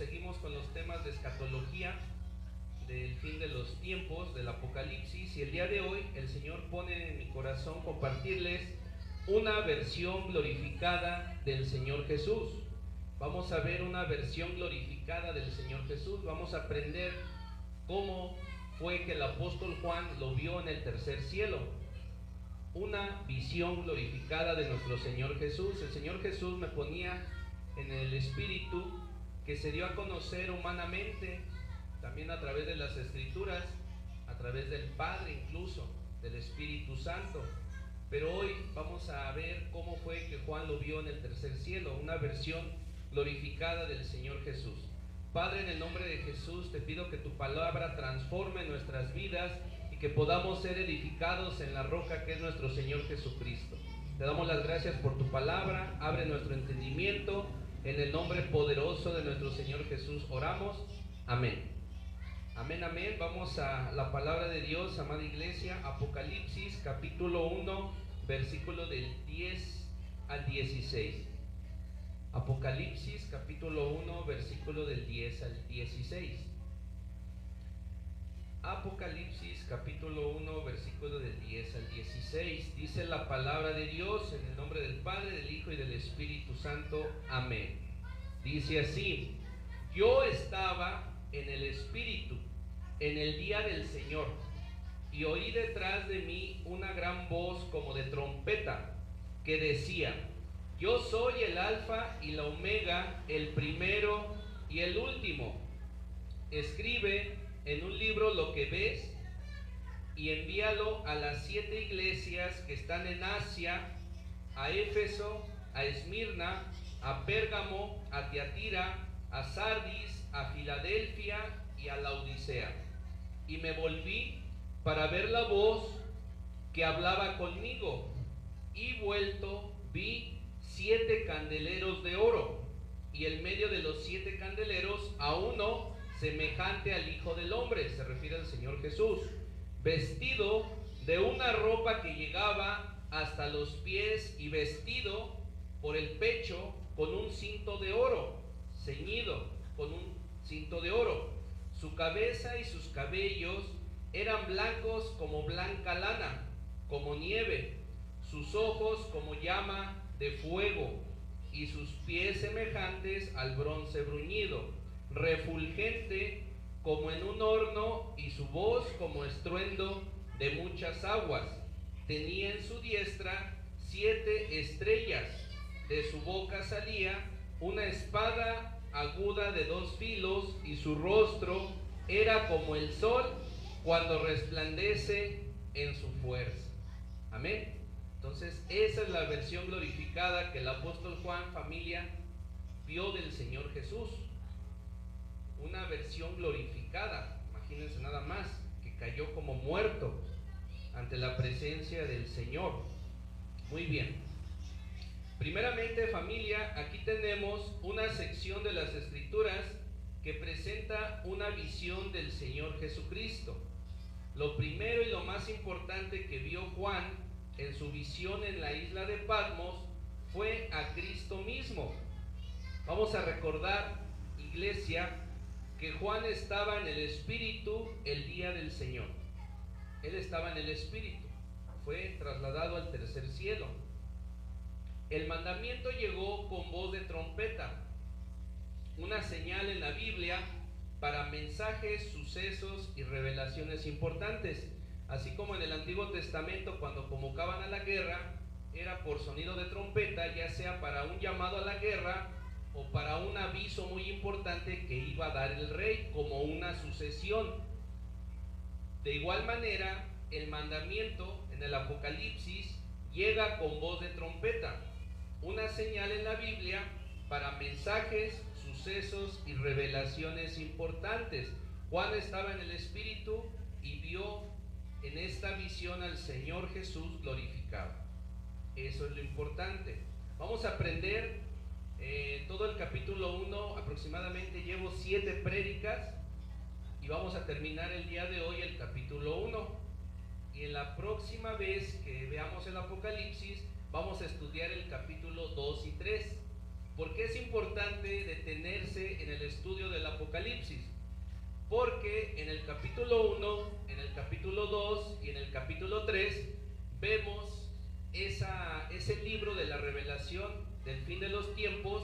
seguimos con los temas de escatología, del fin de los tiempos, del Apocalipsis, y el día de hoy el Señor pone en mi corazón compartirles una versión glorificada del Señor Jesús. Vamos a ver una versión glorificada del Señor Jesús, vamos a aprender cómo fue que el apóstol Juan lo vio en el tercer cielo. Una visión glorificada de nuestro Señor Jesús. El Señor Jesús me ponía en el espíritu que se dio a conocer humanamente, también a través de las Escrituras, a través del Padre, incluso del Espíritu Santo. Pero hoy vamos a ver cómo fue que Juan lo vio en el tercer cielo, una versión glorificada del Señor Jesús. Padre, en el nombre de Jesús te pido que tu palabra transforme nuestras vidas y que podamos ser edificados en la roca que es nuestro Señor Jesucristo. Te damos las gracias por tu palabra, abre nuestro entendimiento, en el nombre poderoso de nuestro Señor Jesús oramos, amén. Amén, amén. Vamos a la palabra de Dios, amada iglesia, Apocalipsis capítulo 1, versículo del 10 al 16. Apocalipsis capítulo 1, versículo del 10 al 16. Apocalipsis capítulo 1, versículo del 10 al 16. Dice la palabra de Dios en el nombre del Padre, del Hijo y del Espíritu Santo. Amén. Dice así: yo estaba en el Espíritu en el día del Señor, y oí detrás de mí una gran voz como de trompeta, que decía: yo soy el Alfa y la Omega, el primero y el último. Escribe en un libro lo que ves y envíalo a las 7 iglesias que están en Asia, a Éfeso, a Esmirna, a Pérgamo, a Tiatira, a Sardis, a Filadelfia y a Laodicea. Y me volví para ver la voz que hablaba conmigo, y vuelto vi 7 candeleros de oro, y en medio de los 7 candeleros a uno semejante al Hijo del Hombre, se refiere al Señor Jesús, vestido de una ropa que llegaba hasta los pies y vestido por el pecho con un cinto de oro, ceñido con un cinto de oro. Su cabeza y sus cabellos eran blancos como blanca lana, como nieve, sus ojos como llama de fuego, y sus pies semejantes al bronce bruñido, refulgente como en un horno, y su voz como estruendo de muchas aguas. Tenía en su diestra 7 estrellas, de su boca salía una espada aguda de 2 filos, y su rostro era como el sol cuando resplandece en su fuerza. Amén. Entonces esa es la versión glorificada que el apóstol Juan, familia, vio del Señor Jesús. Una versión glorificada, imagínense nada más, que cayó como muerto ante la presencia del Señor. Muy bien. Primeramente, familia, aquí tenemos una sección de las Escrituras que presenta una visión del Señor Jesucristo. Lo primero y lo más importante que vio Juan en su visión en la isla de Patmos fue a Cristo mismo. Vamos a recordar, iglesia, que Juan estaba en el Espíritu el día del Señor. Él estaba en el Espíritu, fue trasladado al tercer cielo. El mandamiento llegó con voz de trompeta, una señal en la Biblia para mensajes, sucesos y revelaciones importantes. Así como en el Antiguo Testamento, cuando convocaban a la guerra, era por sonido de trompeta, ya sea para un llamado a la guerra o para un aviso muy importante que iba a dar el rey, como una sucesión. De igual manera, el mandamiento en el Apocalipsis llega con voz de trompeta, una señal en la Biblia para mensajes, sucesos y revelaciones importantes. Juan estaba en el Espíritu y vio en esta visión al Señor Jesús glorificado. Eso es lo importante. Vamos a aprender todo el capítulo 1, aproximadamente llevo 7 prédicas, y vamos a terminar el día de hoy el capítulo 1. Y en la próxima vez que veamos el Apocalipsis, vamos a estudiar el capítulo 2 y 3. ¿Por qué es importante detenerse en el estudio del Apocalipsis, porque en el capítulo 1, en el capítulo 2 y en el capítulo 3 vemos ese libro de la revelación del fin de los tiempos,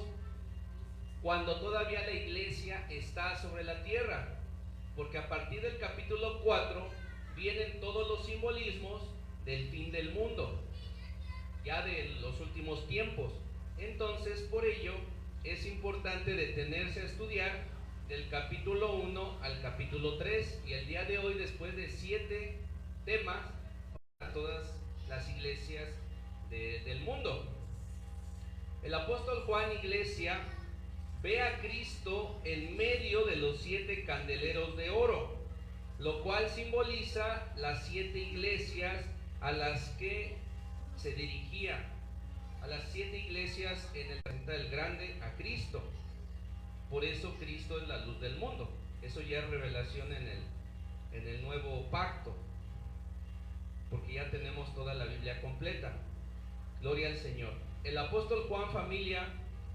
cuando todavía la iglesia está sobre la tierra, porque a partir del capítulo 4 vienen todos los simbolismos del fin del mundo, ya de los últimos tiempos. Entonces, por ello es importante detenerse a estudiar del capítulo 1 al capítulo 3, y el día de hoy, después de 7 temas para todas las iglesias del mundo. El apóstol Juan, iglesia, ve a Cristo en medio de los 7 candeleros de oro, lo cual simboliza las 7 iglesias a las que se dirigía, a las 7 iglesias en el planeta del grande, a Cristo. Por eso Cristo es la luz del mundo. Eso ya es revelación en el nuevo pacto, porque ya tenemos toda la Biblia completa. Gloria al Señor. El apóstol Juan, familia,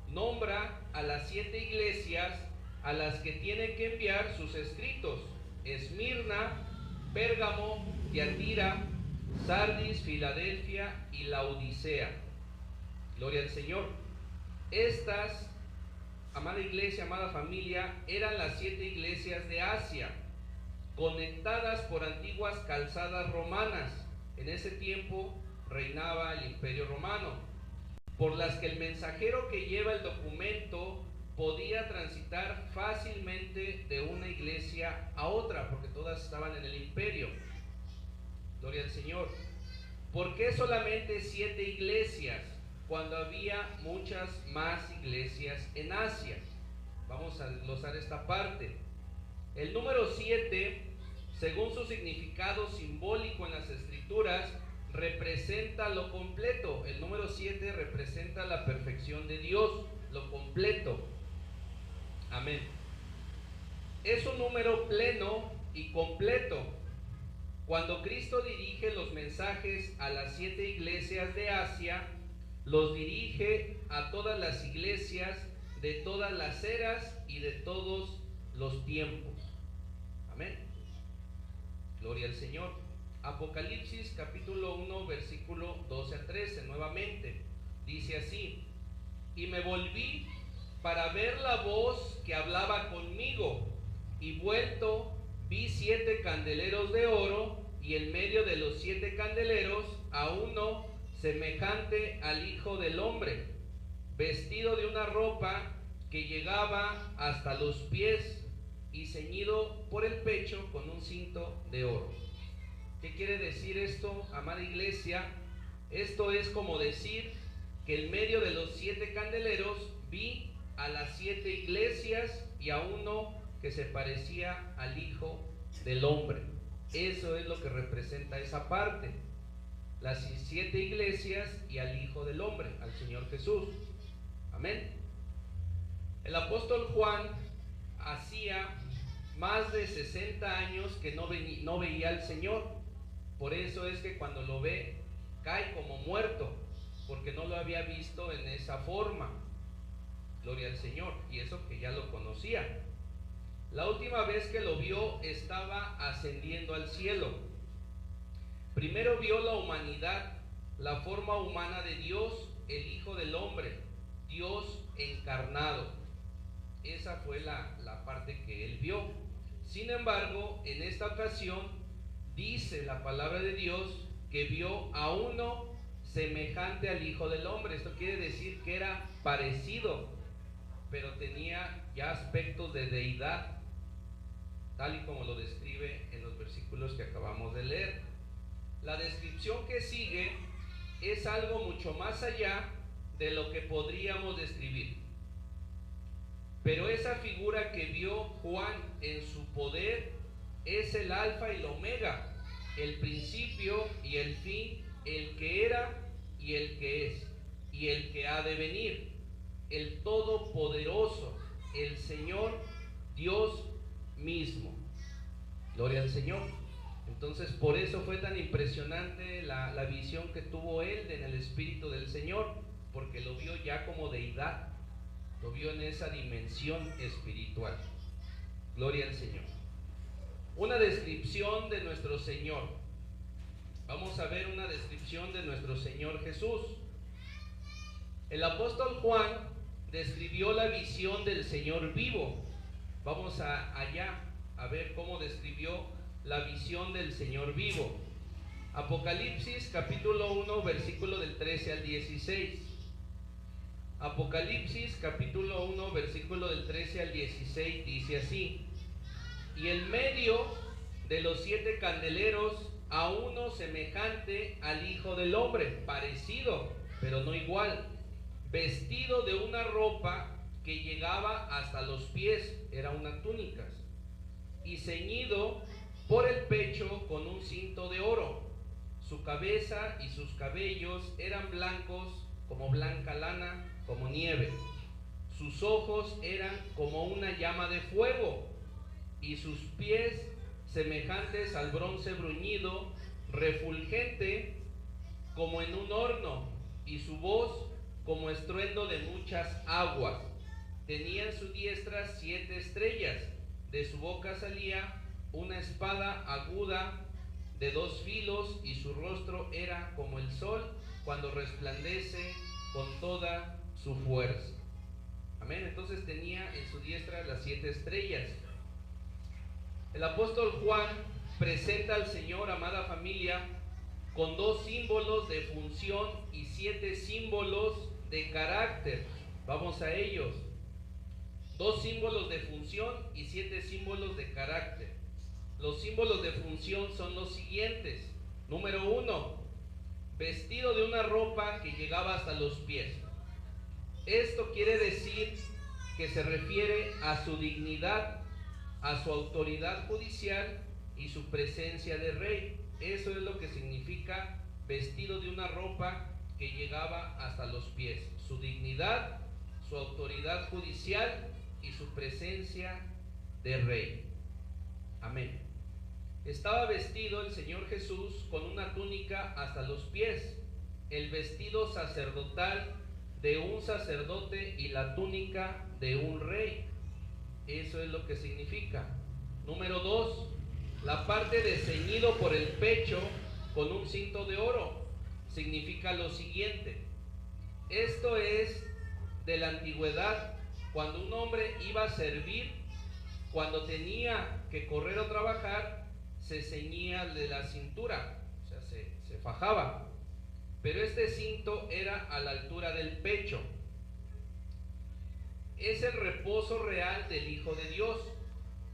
nombra a las 7 iglesias a las que tiene que enviar sus escritos: Esmirna, Pérgamo, Tiatira, Sardis, Filadelfia y Laodicea. Gloria al Señor. Estas, amada iglesia, amada familia, eran las 7 iglesias de Asia, conectadas por antiguas calzadas romanas. En ese tiempo reinaba el Imperio Romano, por las que el mensajero que lleva el documento podía transitar fácilmente de una iglesia a otra, porque todas estaban en el imperio. Gloria al Señor. ¿Por qué solamente 7 iglesias cuando había muchas más iglesias en Asia? Vamos a desglosar esta parte. El número 7, según su significado simbólico en las escrituras, representa lo completo. El número 7 representa la perfección de Dios, lo completo. Amén. Es un número pleno y completo. Cuando Cristo dirige los mensajes a las 7 iglesias de Asia, los dirige a todas las iglesias de todas las eras y de todos los tiempos. Amén. Gloria al Señor. Apocalipsis capítulo 1 versículo 12 a 13 nuevamente. Dice así: y me volví para ver la voz que hablaba conmigo, y vuelto vi 7 candeleros de oro, y en medio de los 7 candeleros a uno semejante al Hijo del Hombre, vestido de una ropa que llegaba hasta los pies y ceñido por el pecho con un cinto de oro. ¿Qué quiere decir esto, amada iglesia? Esto es como decir que en medio de los 7 candeleros vi a las 7 iglesias y a uno que se parecía al Hijo del Hombre. Eso es lo que representa esa parte: las 7 iglesias y al Hijo del Hombre, al Señor Jesús. Amén. El apóstol Juan hacía más de 60 años que no veía al Señor. Por eso es que cuando lo ve, cae como muerto, porque no lo había visto en esa forma. Gloria al Señor. Y eso que ya lo conocía. La última vez que lo vio estaba ascendiendo al cielo. Primero vio la humanidad, la forma humana de Dios, el Hijo del Hombre, Dios encarnado. Esa fue la parte que él vio. Sin embargo, en esta ocasión dice la palabra de Dios que vio a uno semejante al Hijo del Hombre. Esto quiere decir que era parecido, pero tenía ya aspectos de deidad, tal y como lo describe en los versículos que acabamos de leer. La descripción que sigue es algo mucho más allá de lo que podríamos describir. Pero esa figura que vio Juan en su poder es el alfa y el omega, el principio y el fin, el que era y el que es y el que ha de venir, el todopoderoso, el Señor Dios mismo. Gloria al Señor. Entonces, por eso fue tan impresionante la visión que tuvo él en el Espíritu del Señor, porque lo vio ya como deidad, lo vio en esa dimensión espiritual. Gloria al Señor. Una descripción de nuestro Señor. Vamos a ver una descripción de nuestro Señor Jesús. El apóstol Juan describió la visión del Señor vivo. Vamos allá a ver cómo describió la visión del Señor vivo. Apocalipsis capítulo 1, versículo del 13 al 16. Apocalipsis capítulo 1, versículo del 13 al 16 dice así: y en medio de los 7 candeleros a uno semejante al Hijo del Hombre, parecido, pero no igual, vestido de una ropa que llegaba hasta los pies, era una túnica, y ceñido por el pecho con un cinto de oro. Su cabeza y sus cabellos eran blancos como blanca lana, como nieve. Sus ojos eran como una llama de fuego, y sus pies semejantes al bronce bruñido, refulgente como en un horno, y su voz como estruendo de muchas aguas. Tenía en su diestra 7 estrellas, de su boca salía una espada aguda de 2 filos, y su rostro era como el sol cuando resplandece con toda su fuerza. Amén. Entonces tenía en su diestra las 7 estrellas. El apóstol Juan presenta al Señor, amada familia, con 2 símbolos de función y 7 símbolos de carácter. Vamos a ellos. 2 símbolos de función y 7 símbolos de carácter. Los símbolos de función son los siguientes. Número 1, vestido de una ropa que llegaba hasta los pies. Esto quiere decir que se refiere a su dignidad, a su autoridad judicial y su presencia de rey. Eso es lo que significa vestido de una ropa que llegaba hasta los pies. Su dignidad, su autoridad judicial y su presencia de rey. Amén. Estaba vestido el Señor Jesús con una túnica hasta los pies, el vestido sacerdotal de un sacerdote y la túnica de un rey. Eso es lo que significa. Número 2, la parte de ceñido por el pecho con un cinto de oro significa lo siguiente. Esto es de la antigüedad, cuando un hombre iba a servir, cuando tenía que correr o trabajar, se ceñía de la cintura, o sea, se fajaba. Pero este cinto era a la altura del pecho. Es el reposo real del Hijo de Dios,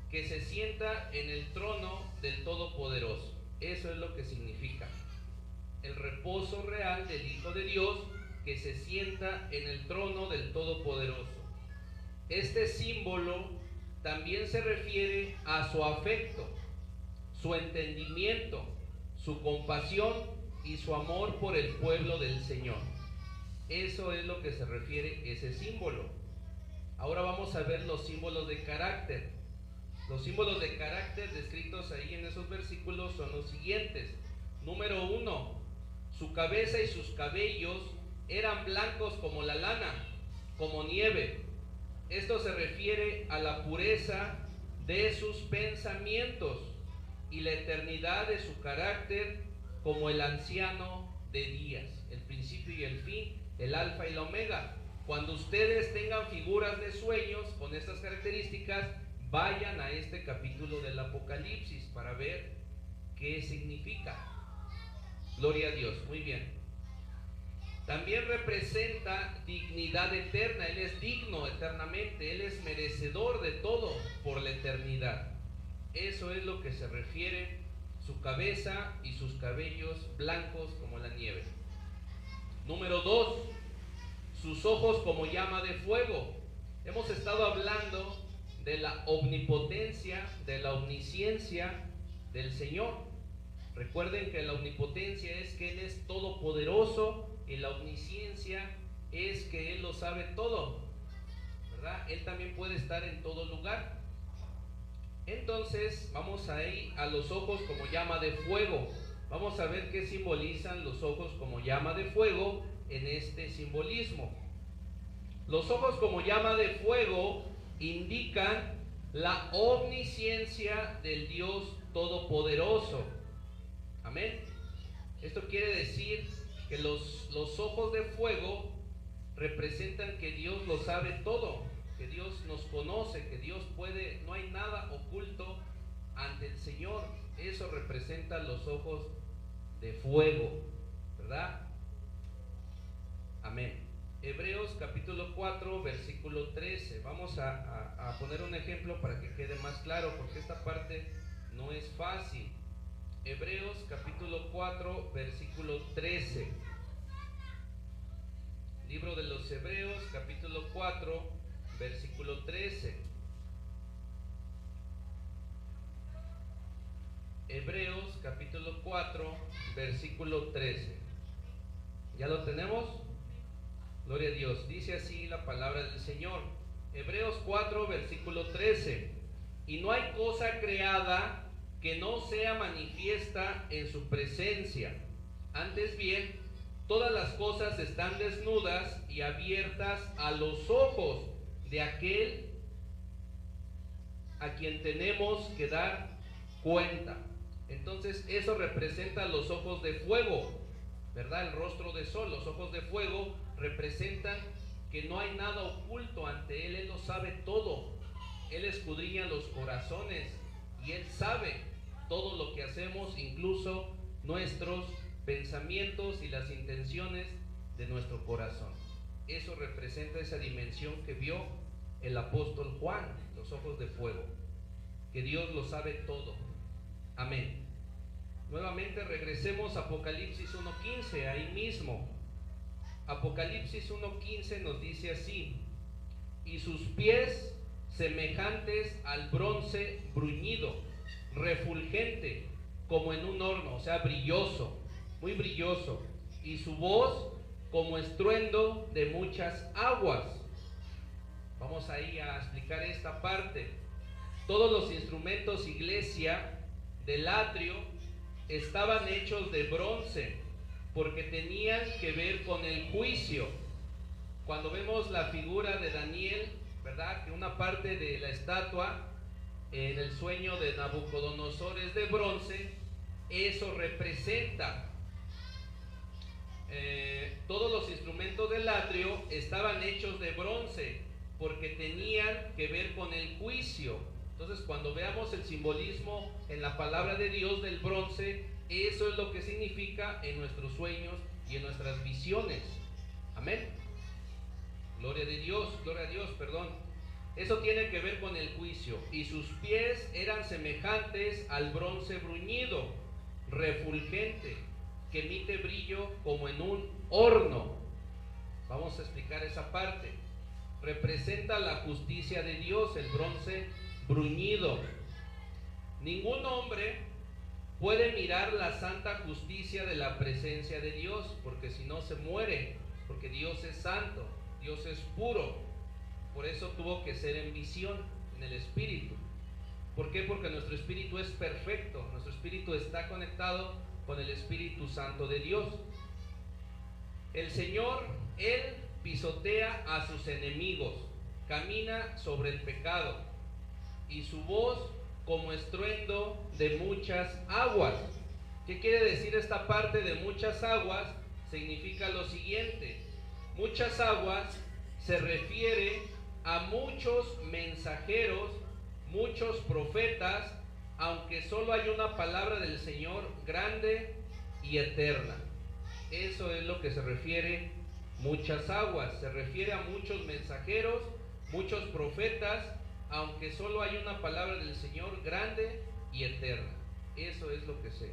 que se sienta en el trono del Todopoderoso. Eso es lo que significa. El reposo real del Hijo de Dios, que se sienta en el trono del Todopoderoso. Este símbolo también se refiere a su afecto, su entendimiento, su compasión y su amor por el pueblo del Señor. Eso es lo que se refiere ese símbolo. Ahora vamos a ver los símbolos de carácter. Los símbolos de carácter descritos ahí en esos versículos son los siguientes. Número 1, su cabeza y sus cabellos eran blancos como la lana, como nieve. Esto se refiere a la pureza de sus pensamientos y la eternidad de su carácter, como el anciano de días, el principio y el fin, el alfa y la omega. Cuando ustedes tengan figuras de sueños con estas características, vayan a este capítulo del Apocalipsis para ver qué significa. Gloria a Dios, muy bien. También representa dignidad eterna. Él es digno eternamente, Él es merecedor de todo por la eternidad. Eso es lo que se refiere, su cabeza y sus cabellos blancos como la nieve. Número 2, sus ojos como llama de fuego. Hemos estado hablando de la omnipotencia, de la omnisciencia del Señor. Recuerden que la omnipotencia es que Él es todopoderoso y la omnisciencia es que Él lo sabe todo, ¿verdad? Él también puede estar en todo lugar. Entonces vamos ahí a los ojos como llama de fuego. Vamos a ver qué simbolizan los ojos como llama de fuego en este simbolismo. Los ojos como llama de fuego indican la omnisciencia del Dios Todopoderoso. Amén. Esto quiere decir que los ojos de fuego representan que Dios lo sabe todo, que Dios nos conoce, que Dios puede, no hay nada oculto ante el Señor. Eso representa los ojos de fuego, ¿verdad? Amén. Hebreos capítulo 4, versículo 13. Vamos a poner un ejemplo para que quede más claro, porque esta parte no es fácil. Hebreos capítulo 4, versículo 13. Libro de los Hebreos capítulo 4, versículo 13. Hebreos capítulo 4, versículo 13. ¿Ya lo tenemos? Gloria a Dios. Dice así la palabra del Señor. Hebreos 4, versículo 13. Y no hay cosa creada que no sea manifiesta en su presencia. Antes bien, todas las cosas están desnudas y abiertas a los ojos de aquel a quien tenemos que dar cuenta. Entonces eso representa los ojos de fuego, ¿verdad? El rostro de sol, los ojos de fuego representan que no hay nada oculto ante Él. Él lo sabe todo. Él escudriña los corazones y Él sabe todo lo que hacemos, incluso nuestros pensamientos y las intenciones de nuestro corazón. Eso representa esa dimensión que vio el apóstol Juan, los ojos de fuego, que Dios lo sabe todo. Amén. Nuevamente regresemos a Apocalipsis 1:15, ahí mismo. Apocalipsis 1:15 nos dice así: y sus pies semejantes al bronce bruñido, refulgente como en un horno, o sea, brilloso, muy brilloso, y su voz como estruendo de muchas aguas. Vamos ahí a explicar esta parte. Todos los instrumentos, iglesia, del atrio estaban hechos de bronce, porque tenían que ver con el juicio. Cuando vemos la figura de Daniel, ¿verdad? Que una parte de la estatua en el sueño de Nabucodonosor es de bronce. Eso representa todos los instrumentos del atrio estaban hechos de bronce, porque tenían que ver con el juicio. Entonces, cuando veamos el simbolismo en la palabra de Dios del bronce, eso es lo que significa en nuestros sueños y en nuestras visiones. Amén. Gloria a Dios, perdón. Eso tiene que ver con el juicio. Y sus pies eran semejantes al bronce bruñido, refulgente, que emite brillo como en un horno. Vamos a explicar esa parte. Representa la justicia de Dios, el bronce bruñido. Ningún hombre puede mirar la santa justicia de la presencia de Dios, porque si no se muere, porque Dios es santo, Dios es puro. Por eso tuvo que ser en visión, en el espíritu. ¿Por qué? Porque nuestro espíritu es perfecto, nuestro espíritu está conectado con el Espíritu Santo de Dios. El Señor, Él pisotea a sus enemigos, camina sobre el pecado, y su voz como estruendo de muchas aguas. ¿Qué quiere decir esta parte de muchas aguas? Significa lo siguiente: muchas aguas se refiere a muchos mensajeros, muchos profetas, aunque solo hay una palabra del Señor grande y eterna. Eso es lo que se refiere muchas aguas. Se refiere a muchos mensajeros, muchos profetas, aunque solo hay una palabra del Señor grande y eterna. Eso es lo que se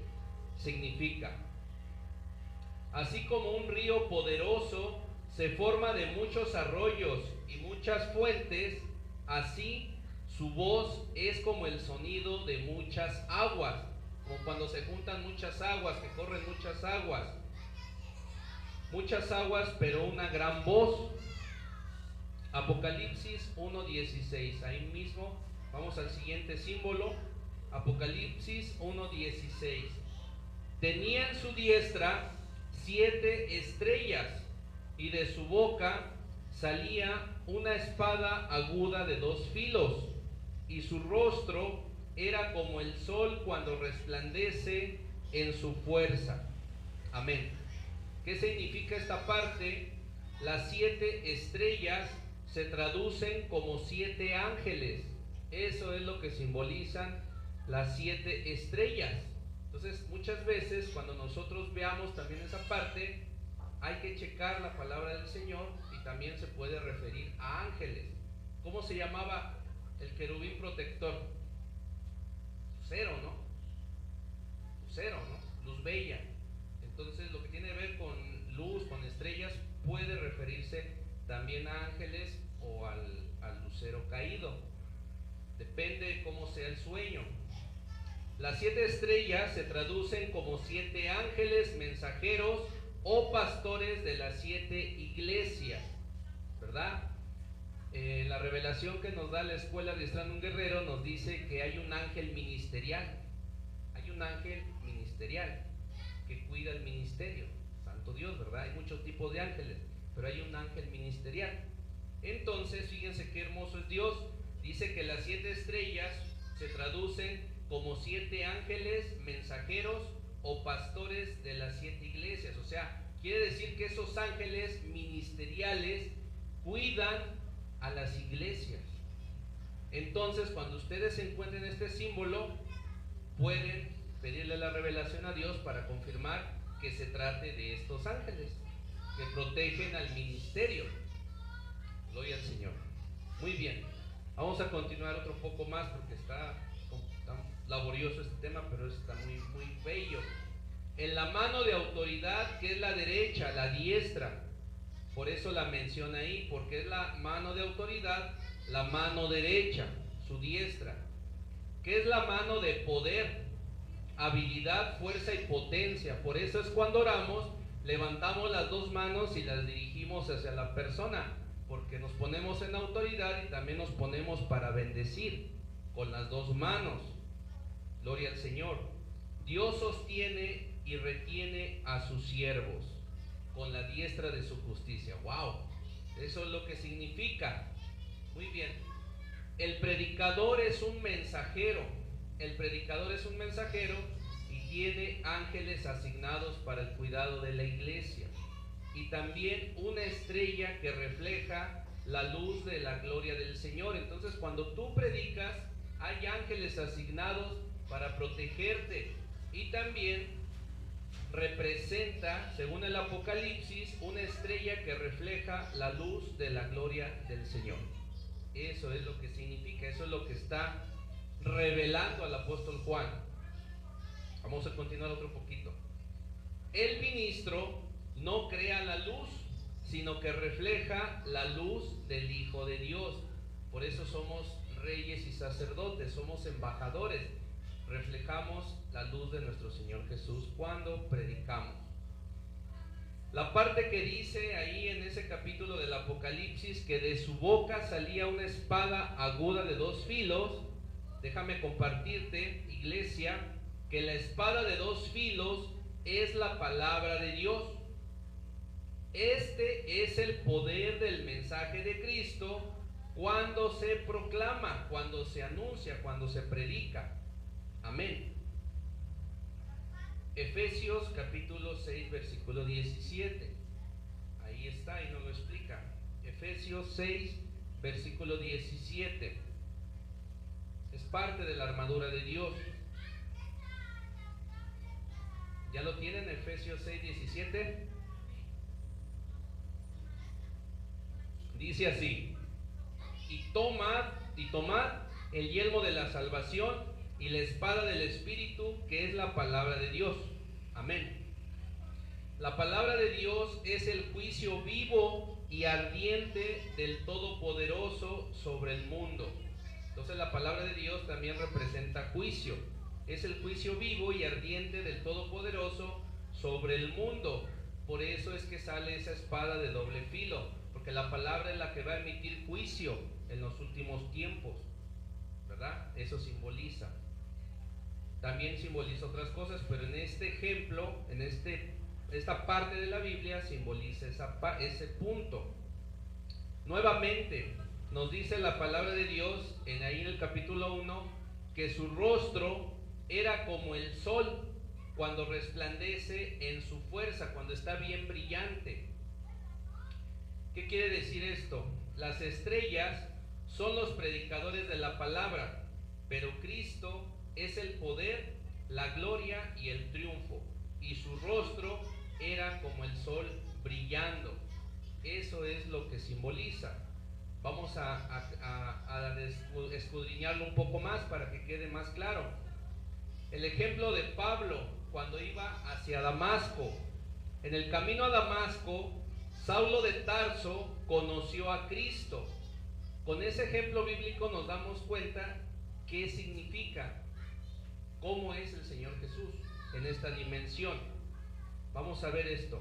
significa. Así como un río poderoso se forma de muchos arroyos y muchas fuentes, así su voz es como el sonido de muchas aguas, como cuando se juntan muchas aguas, que corren muchas aguas, pero una gran voz. Apocalipsis 1:16, ahí mismo vamos al siguiente símbolo. Apocalipsis 1:16. Tenía en su diestra 7 estrellas, y de su boca salía una espada aguda de 2 filos, y su rostro era como el sol cuando resplandece en su fuerza. Amén. ¿Qué significa esta parte? Las 7 estrellas se traducen como 7 ángeles. Eso es lo que simbolizan las 7 estrellas. Entonces, muchas veces cuando nosotros veamos también esa parte, hay que checar la palabra del Señor, y también se puede referir a ángeles. ¿Cómo se llamaba el querubín protector? Lucero, ¿no? Lucero, ¿no? Luz bella. Entonces, lo que tiene que ver con luz, con estrellas, puede referirse también a ángeles o al lucero caído. Depende cómo sea el sueño. Las 7 estrellas se traducen como 7 ángeles mensajeros o pastores de las 7 iglesias, ¿verdad? La revelación que nos da la escuela Adiestrando un Guerrero nos dice que hay un ángel ministerial. Hay un ángel ministerial que cuida el ministerio. Santo Dios, ¿verdad? Hay muchos tipos de ángeles, pero hay un ángel ministerial. Entonces, fíjense qué hermoso es Dios. Dice que las 7 estrellas se traducen como 7 ángeles mensajeros o pastores de las 7 iglesias. O sea, quiere decir que esos ángeles ministeriales cuidan a las iglesias. Entonces, cuando ustedes encuentren este símbolo, pueden pedirle la revelación a Dios para confirmar que se trate de estos ángeles que protegen al ministerio. Gloria al Señor. Muy bien, vamos a continuar otro poco más porque está laborioso este tema, pero está muy bello. En la mano de autoridad, que es la derecha, la diestra, por eso la menciona ahí, porque es la mano de autoridad, la mano derecha, su diestra, que es la mano de poder, habilidad, fuerza y potencia. Por eso es cuando oramos, levantamos las 2 manos y las dirigimos hacia la persona, porque nos ponemos en autoridad y también nos ponemos para bendecir con las 2 manos. Gloria al Señor. Dios sostiene y retiene a sus siervos con la diestra de su justicia. ¡Wow! Eso es lo que significa. Muy bien. El predicador es un mensajero. El predicador es un mensajero y tiene ángeles asignados para el cuidado de la iglesia. Y también una estrella que refleja la luz de la gloria del Señor. Entonces, cuando tú predicas, hay ángeles asignados para protegerte, y también representa, según el Apocalipsis, una estrella que refleja la luz de la gloria del Señor. Eso es lo que significa, eso es lo que está revelando al apóstol Juan. Vamos a continuar otro poquito. El ministro no crea la luz, sino que refleja la luz del Hijo de Dios. Por eso somos reyes y sacerdotes, somos embajadores. Reflejamos la luz de nuestro Señor Jesús cuando predicamos. La parte que dice ahí en ese capítulo del Apocalipsis que de su boca salía una espada aguda de 2 filos, déjame compartirte, iglesia, que la espada de 2 filos es la palabra de Dios. Este es el poder del mensaje de Cristo cuando se proclama, cuando se anuncia, cuando se predica. Amén. Efesios capítulo 6 versículo 17. Ahí está y nos lo explica. Efesios 6 versículo 17. Es parte de la armadura de Dios. ¿Ya lo tienen? Efesios 6, 17. Dice así: y tomad el yelmo de la salvación y la espada del Espíritu, que es la palabra de Dios. Amén. La palabra de Dios es el juicio vivo y ardiente del Todopoderoso sobre el mundo. Entonces la palabra de Dios también representa juicio. Es el juicio vivo y ardiente del Todopoderoso sobre el mundo. Por eso es que sale esa espada de doble filo, porque la palabra es la que va a emitir juicio en los últimos tiempos, ¿verdad? Eso simboliza. También simboliza otras cosas, pero en este ejemplo, en esta parte de la Biblia simboliza ese punto. Nuevamente nos dice la palabra de Dios ahí en el el capítulo 1 que su rostro era como el sol cuando resplandece en su fuerza, cuando está bien brillante. ¿Qué quiere decir esto? Las estrellas son los predicadores de la palabra, pero Cristo es el poder, la gloria y el triunfo, y su rostro era como el sol brillando. Eso es lo que simboliza. Vamos a escudriñarlo un poco más para que quede más claro. El ejemplo de Pablo cuando iba hacia Damasco. En el camino a Damasco, Saulo de Tarso conoció a Cristo. Con ese ejemplo bíblico nos damos cuenta qué significa, cómo es el Señor Jesús en esta dimensión. Vamos a ver esto.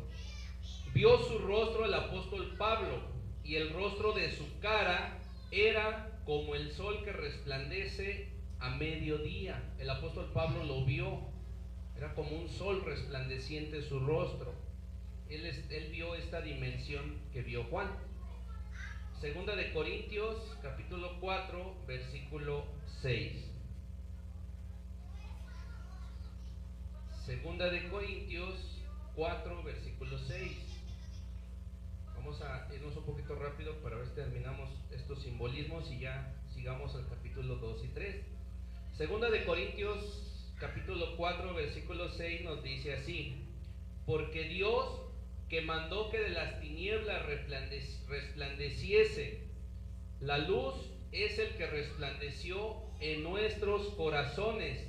Vio su rostro el apóstol Pablo, y el rostro de su cara era como el sol que resplandece a mediodía. El apóstol Pablo lo vio, era como un sol resplandeciente su rostro. Él vio esta dimensión que vio Juan. Segunda de Corintios, capítulo 4, versículo 6. Segunda de Corintios 4, versículo 6. Vamos a irnos un poquito rápido para ver si terminamos estos simbolismos y ya sigamos al capítulo 2 y 3. Segunda de Corintios, capítulo 4, versículo 6 nos dice así: porque Dios, que mandó que de las tinieblas resplandeciese la luz, es el que resplandeció en nuestros corazones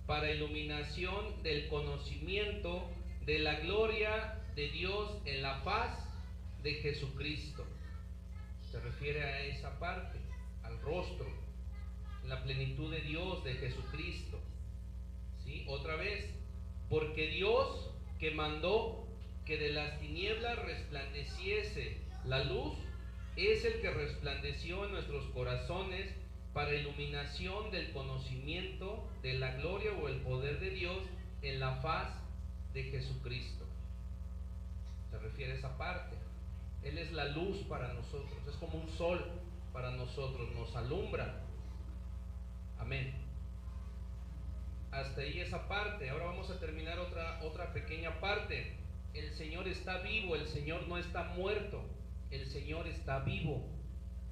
para iluminación del conocimiento de la gloria de Dios en la faz de Jesucristo. Se refiere a esa parte, al rostro, la plenitud de Dios, de Jesucristo. ¿Sí? Otra vez, porque Dios, que mandó que de las tinieblas resplandeciese la luz, es el que resplandeció en nuestros corazones para iluminación del conocimiento de la gloria o el poder de Dios en la faz de Jesucristo. Se refiere a esa parte. Él es la luz para nosotros, es como un sol para nosotros, nos alumbra. Amén. Hasta ahí esa parte. Ahora vamos a terminar otra pequeña parte. El Señor está vivo, el Señor no está muerto, el Señor está vivo.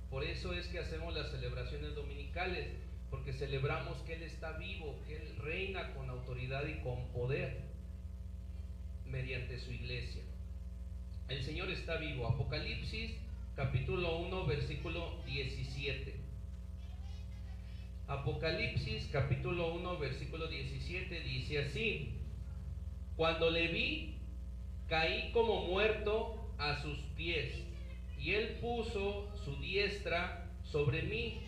Por eso es que hacemos las celebraciones dominicales, porque celebramos que Él está vivo, que Él reina con autoridad y con poder mediante su iglesia. El Señor está vivo. Apocalipsis capítulo 1 versículo 17. Apocalipsis capítulo 1 versículo 17 dice así: cuando le vi, caí como muerto a sus pies, y Él puso su diestra sobre mí,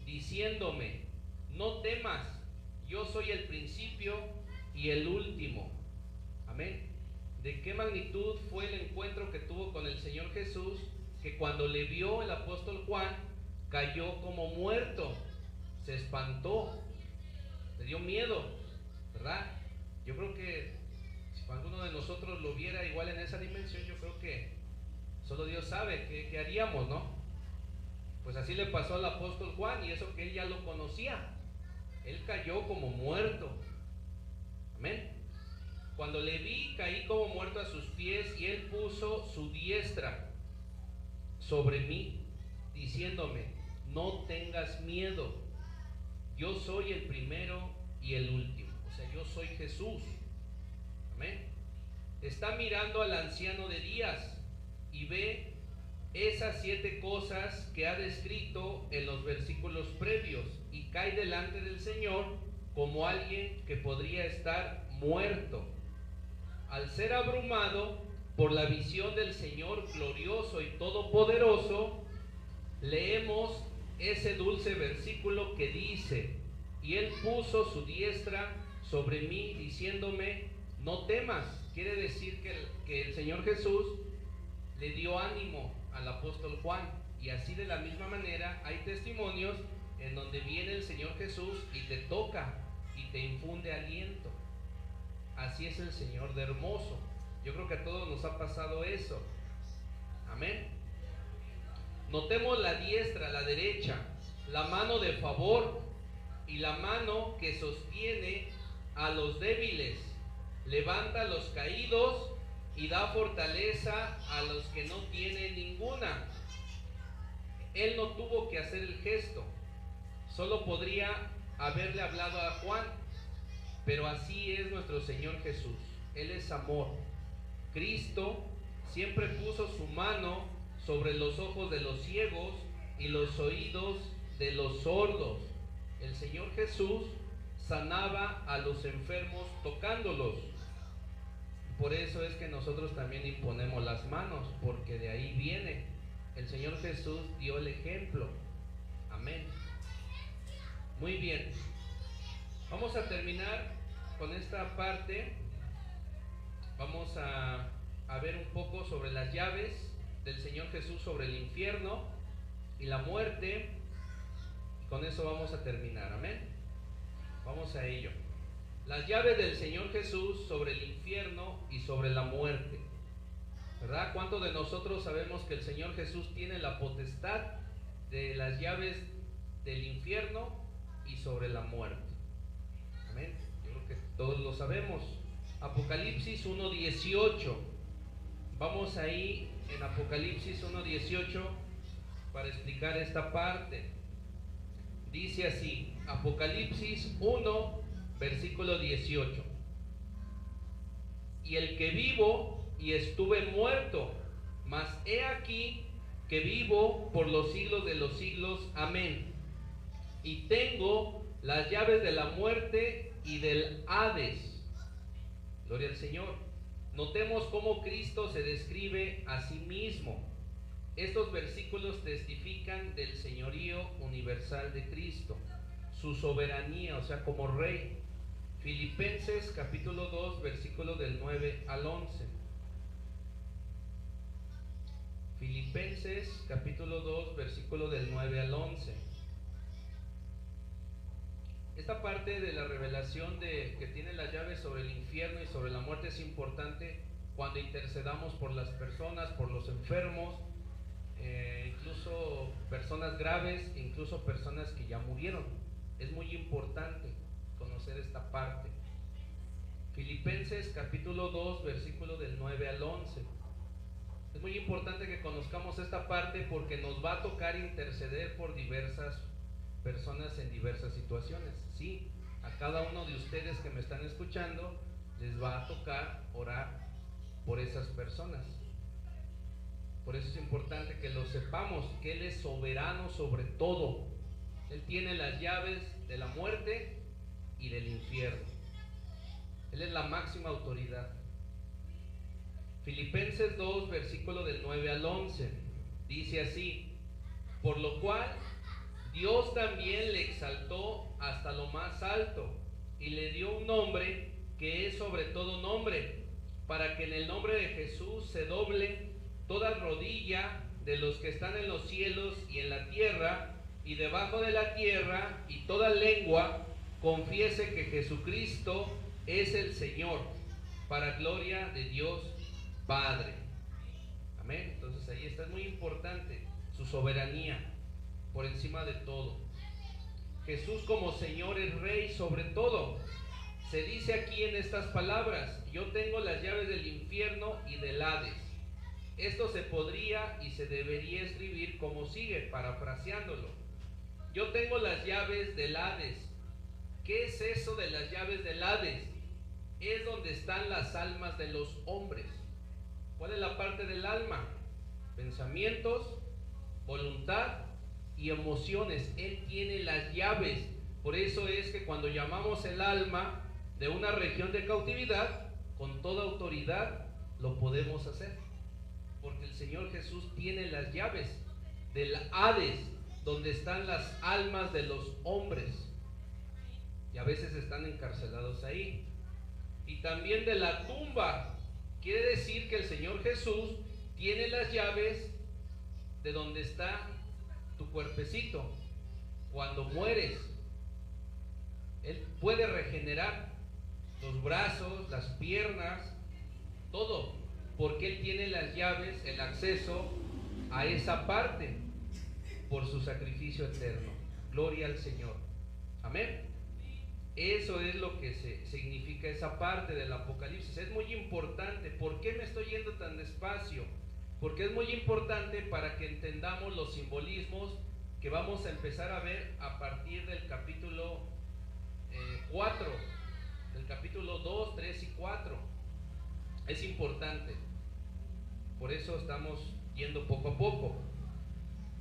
diciéndome: no temas, yo soy el principio y el último. Amén. ¿De qué magnitud fue el encuentro que tuvo con el Señor Jesús, que cuando le vio el apóstol Juan, cayó como muerto, se espantó, le dio miedo, ¿verdad? Yo creo que si alguno de nosotros lo viera igual en esa dimensión, yo creo que solo Dios sabe qué haríamos, ¿no? Pues así le pasó al apóstol Juan, y eso que él ya lo conocía. Él cayó como muerto. Amén. Cuando le vi, caí como muerto a sus pies, y Él puso su diestra sobre mí, diciéndome: no tengas miedo, yo soy el primero y el último. O sea, yo soy Jesús. Amén. Está mirando al anciano de días y ve esas 7 cosas que ha descrito en los versículos previos, y cae delante del Señor como alguien que podría estar muerto. Al ser abrumado por la visión del Señor glorioso y todopoderoso, leemos ese dulce versículo que dice: y Él puso su diestra sobre mí, diciéndome: no temas. Quiere decir que el Señor Jesús le dio ánimo al apóstol Juan, y así de la misma manera hay testimonios en donde viene el Señor Jesús y te toca y te infunde aliento. Así es el Señor de hermoso. Yo creo que a todos nos ha pasado eso. Amén. Notemos la diestra, la derecha. la mano de favor y la mano que sostiene a los débiles, levanta a los caídos y da fortaleza a los que no tienen ninguna. Él no tuvo que hacer el gesto, solo podría haberle hablado a Juan, pero así es nuestro Señor Jesús. Él es amor. Cristo siempre puso su mano sobre los ojos de los ciegos y los oídos de los sordos. El Señor Jesús sanaba a los enfermos tocándolos. Por eso es que nosotros también imponemos las manos, porque de ahí viene. El Señor Jesús dio el ejemplo. Amén. Muy bien. Vamos a terminar con esta parte. Vamos a ver un poco sobre las llaves del Señor Jesús sobre el infierno y la muerte. Y con eso vamos a terminar. Amén. Vamos a ello. Las llaves del Señor Jesús sobre el infierno y sobre la muerte. ¿Verdad? ¿Cuántos de nosotros sabemos que el Señor Jesús tiene la potestad de las llaves del infierno y sobre la muerte? Amén. Yo creo que todos lo sabemos. Apocalipsis 1:18. Vamos ahí en Apocalipsis 1:18 para explicar esta parte. Dice así, Apocalipsis 1, versículo 18. Y el que vivo y estuve muerto, mas he aquí que vivo por los siglos de los siglos. Amén. Y tengo las llaves de la muerte y del Hades. Gloria al Señor. Notemos cómo Cristo se describe a sí mismo. Estos versículos testifican del señorío universal de Cristo, su soberanía, o sea, como rey. Filipenses capítulo 2, versículo del 9 al 11. Filipenses capítulo 2, versículo del 9 al 11. Esta parte de la revelación de que tiene las llaves sobre el infierno y sobre la muerte es importante cuando intercedamos por las personas, por los enfermos, incluso personas graves, incluso personas que ya murieron. Es muy importante conocer esta parte. Filipenses capítulo 2, versículo del 9 al 11. Es muy importante que conozcamos esta parte porque nos va a tocar interceder por diversas personas en diversas situaciones. Sí, a cada uno de ustedes que me están escuchando les va a tocar orar por esas personas. Por eso es importante que lo sepamos, que Él es soberano sobre todo. Él tiene las llaves de la muerte y del infierno. Él es la máxima autoridad. Filipenses 2, versículo del 9 al 11, dice así: por lo cual Dios también le exaltó hasta lo más alto y le dio un nombre que es sobre todo nombre, para que en el nombre de Jesús se doble toda rodilla de los que están en los cielos y en la tierra y debajo de la tierra, y toda lengua confiese que Jesucristo es el Señor, para gloria de Dios Padre. Amén. Entonces ahí está, es muy importante su soberanía por encima de todo. Jesús como Señor es Rey sobre todo. Se dice aquí en estas palabras: yo tengo las llaves del infierno y del Hades. Esto se podría y se debería escribir como sigue, parafraseándolo: yo tengo las llaves del Hades. ¿Qué es eso de las llaves del Hades? Es donde están las almas de los hombres. ¿Cuál es la parte del alma? Pensamientos, voluntad y emociones. Él tiene las llaves. Por eso es que cuando llamamos el alma de una región de cautividad, con toda autoridad lo podemos hacer, porque el Señor Jesús tiene las llaves del Hades, donde están las almas de los hombres, y a veces están encarcelados ahí. Y también de la tumba. Quiere decir que el Señor Jesús tiene las llaves de donde está tu cuerpecito. Cuando mueres, Él puede regenerar los brazos, las piernas, todo, porque Él tiene las llaves, el acceso a esa parte por su sacrificio eterno. Gloria al Señor. Amén. Eso es lo que significa esa parte del Apocalipsis. Es muy importante. ¿Por qué me estoy yendo tan despacio? Porque es muy importante para que entendamos los simbolismos que vamos a empezar a ver a partir del capítulo 4, del capítulo 2, 3 y 4. Es importante. Por eso estamos yendo poco a poco.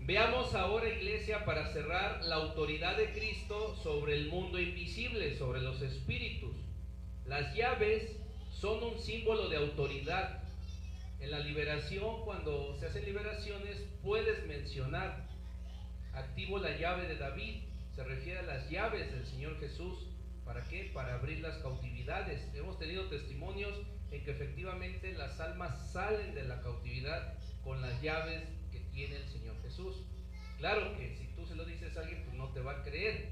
Veamos ahora, iglesia, para cerrar, la autoridad de Cristo sobre el mundo invisible, sobre los espíritus. Las llaves son un símbolo de autoridad. En la liberación, cuando se hacen liberaciones, puedes mencionar: activo la llave de David. Se refiere a las llaves del Señor Jesús. ¿Para qué? Para abrir las cautividades. Hemos tenido testimonios en que efectivamente las almas salen de la cautividad con las llaves que tiene el Señor Jesús. Claro que si tú se lo dices a alguien, pues no te va a creer,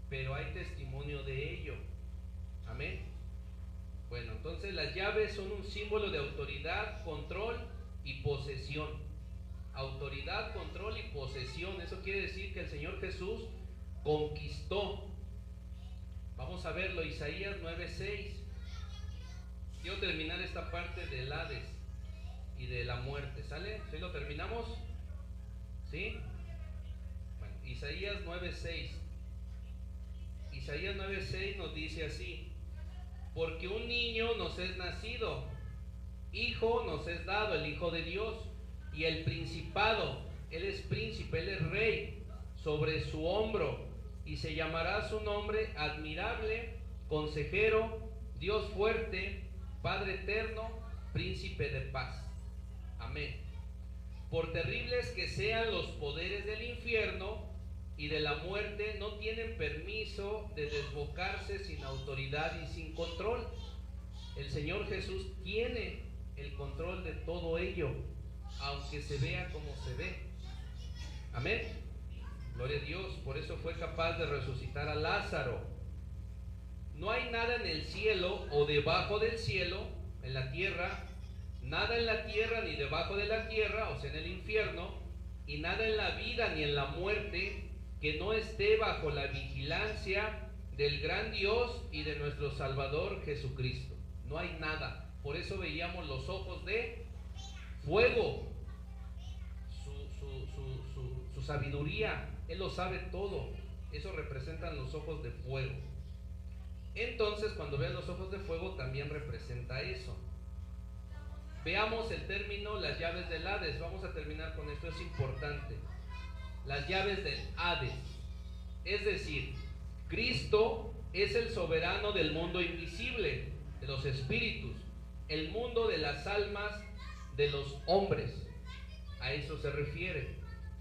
pero hay testimonio de ello. Amén. Bueno, entonces las llaves son un símbolo de autoridad, control y posesión. Autoridad, control y posesión. Eso quiere decir que el Señor Jesús conquistó. Vamos a verlo, Isaías 9:6. Quiero terminar esta parte del Hades y de la muerte. ¿Sale? ¿Sí lo terminamos? ¿Sí? Bueno, Isaías 9:6. Isaías 9:6 nos dice así: porque un niño nos es nacido, hijo nos es dado, el Hijo de Dios, y el principado, él es príncipe, él es rey, sobre su hombro, y se llamará su nombre admirable, consejero, Dios fuerte, Padre eterno, príncipe de paz. Amén. Por terribles que sean los poderes del infierno y de la muerte, no tienen permiso de desbocarse sin autoridad y sin control. El Señor Jesús tiene el control de todo ello, aunque se vea como se ve. Amén. Gloria a Dios. Por eso fue capaz de resucitar a Lázaro. No hay nada en el cielo o debajo del cielo, en la tierra, nada en la tierra ni debajo de la tierra, o sea, en el infierno, y nada en la vida ni en la muerte que no esté bajo la vigilancia del gran Dios y de nuestro Salvador Jesucristo. No hay nada. Por eso veíamos los ojos de fuego, su sabiduría. Él lo sabe todo. Eso representan los ojos de fuego. Entonces, cuando vean los ojos de fuego, también representa eso. Veamos el término, las llaves del Hades. Vamos a terminar con esto, es importante. Las llaves del Hades. Es decir, Cristo es el soberano del mundo invisible, de los espíritus, el mundo de las almas de los hombres. A eso se refiere.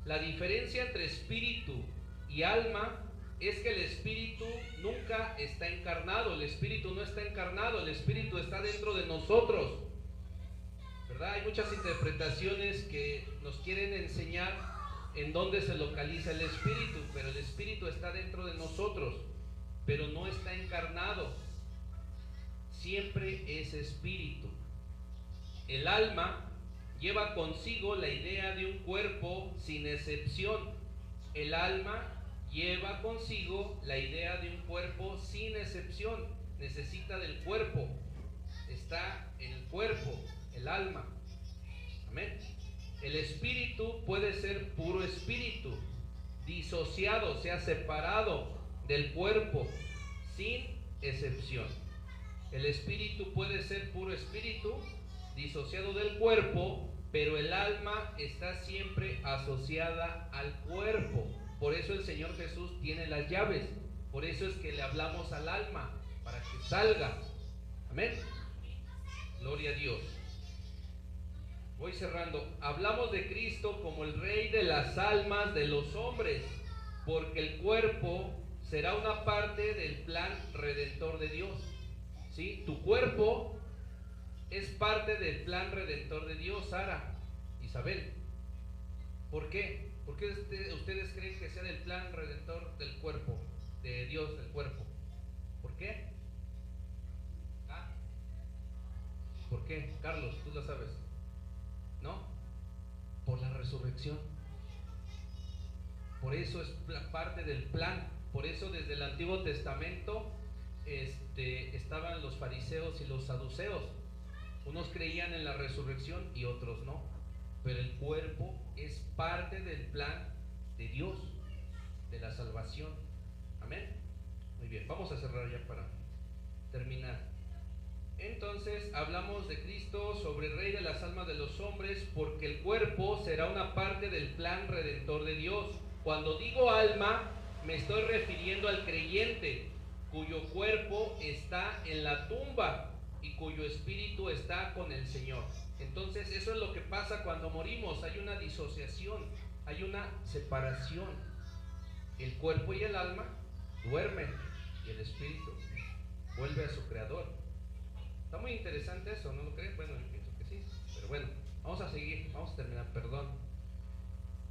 La diferencia entre espíritu y alma es que el espíritu nunca está encarnado. El espíritu no está encarnado, el espíritu está dentro de nosotros, ¿verdad? Hay muchas interpretaciones que nos quieren enseñar en dónde se localiza el espíritu, pero el espíritu está dentro de nosotros, pero no está encarnado. Siempre es espíritu. El alma lleva consigo la idea de un cuerpo sin excepción. El alma lleva consigo la idea de un cuerpo sin excepción. Necesita del cuerpo. Está en el cuerpo, el alma. Amén. El espíritu puede ser puro espíritu, disociado, o sea, separado del cuerpo, sin excepción. El espíritu puede ser puro espíritu, disociado del cuerpo, pero el alma está siempre asociada al cuerpo. Por eso el Señor Jesús tiene las llaves. Por eso es que le hablamos al alma, para que salga. Amén. Gloria a Dios. Voy cerrando. Hablamos de Cristo como el Rey de las almas de los hombres, porque el cuerpo será una parte del plan redentor de Dios. ¿Sí? Tu cuerpo es parte del plan redentor de Dios, Sara, Isabel. ¿Por qué? ¿Por qué ustedes creen que sea del plan redentor del cuerpo, de Dios del cuerpo? ¿Por qué? ¿Ah? ¿Por qué? Carlos, tú lo sabes. ¿No? Por la resurrección. Por eso es parte del plan. Por eso desde el Antiguo Testamento estaban los fariseos y los saduceos. Unos creían en la resurrección y otros no. Pero el cuerpo es parte del plan de Dios, de la salvación. Amén. Muy bien, vamos a cerrar ya para terminar. Entonces hablamos de Cristo sobre Rey de las almas de los hombres, porque el cuerpo será una parte del plan redentor de Dios. Cuando digo alma, me estoy refiriendo al creyente, cuyo cuerpo está en la tumba y cuyo espíritu está con el Señor. Entonces eso es lo que pasa cuando morimos. Hay una disociación, hay una separación. El cuerpo y el alma duermen y el espíritu vuelve a su creador. Está muy interesante eso, ¿no lo creen? Bueno, yo pienso que sí, pero bueno, vamos a seguir, vamos a terminar, perdón.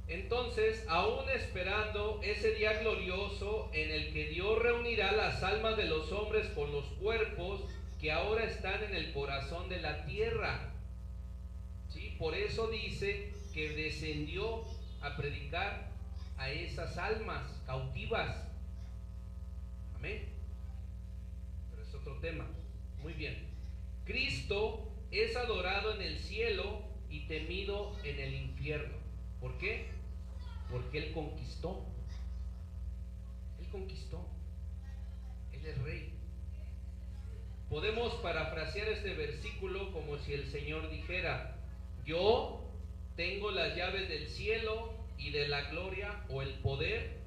Entonces, aún esperando ese día glorioso en el que Dios reunirá las almas de los hombres con los cuerpos que ahora están en el corazón de la tierra. ¿Sí? Por eso dice que descendió a predicar a esas almas cautivas. Amén. Pero es otro tema. Muy bien. Cristo es adorado en el cielo y temido en el infierno. ¿Por qué? Porque Él conquistó. Él conquistó. Él es rey. Podemos parafrasear este versículo como si el Señor dijera: yo tengo las llaves del cielo y de la gloria o el poder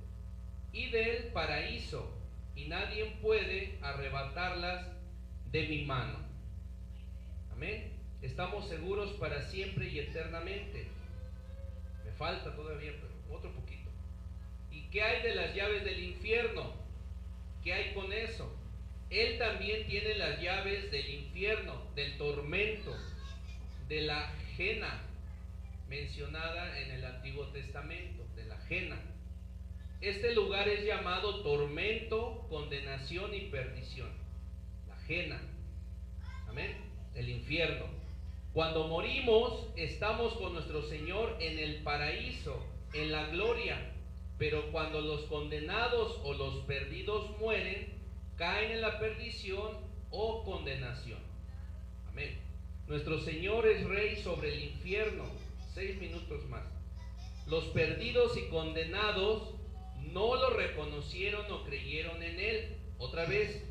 y del paraíso, y nadie puede arrebatarlas de mi mano. Amén. Estamos seguros para siempre y eternamente. Me falta todavía, pero otro poquito. ¿Y qué hay de las llaves del infierno? ¿Qué hay con eso? Él también tiene las llaves del infierno, del tormento, de la ajena mencionada en el Antiguo Testamento, de la ajena. Este lugar es llamado tormento, condenación y perdición. La ajena. Amén. El infierno. Cuando morimos, estamos con nuestro Señor en el paraíso, en la gloria. Pero cuando los condenados o los perdidos mueren, caen en la perdición o condenación. Amén. Nuestro Señor es Rey sobre el infierno. 6 minutos más. Los perdidos y condenados no lo reconocieron o creyeron en Él. Otra vez,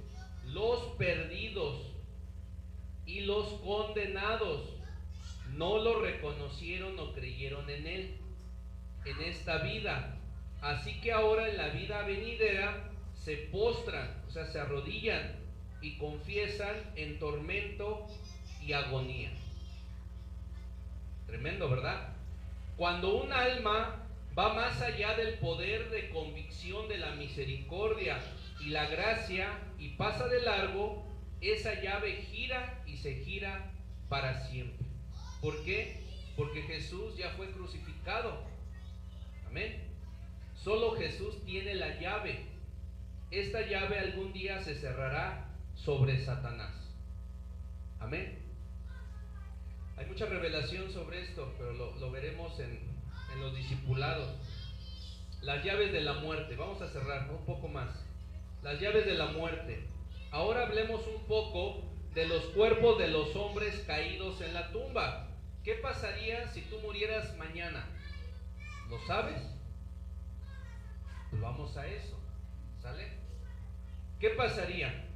los perdidos y los condenados no lo reconocieron o creyeron en Él en esta vida. Así que ahora en la vida venidera se postran, o sea, se arrodillan y confiesan en tormento y agonía. Tremendo, ¿verdad? Cuando un alma va más allá del poder de convicción de la misericordia y la gracia y pasa de largo, esa llave gira y se gira para siempre. ¿Por qué? Porque Jesús ya fue crucificado. Amén. Solo Jesús tiene la llave. Esta llave algún día se cerrará sobre Satanás. Amén. Hay mucha revelación sobre esto, pero lo veremos en los discipulados. Las llaves de la muerte. Vamos a cerrar un poco más. Las llaves de la muerte. Ahora hablemos un poco de los cuerpos de los hombres caídos en la tumba. ¿Qué pasaría si tú murieras mañana? ¿Lo sabes? Pues vamos a eso. ¿Sale? ¿Qué pasaría?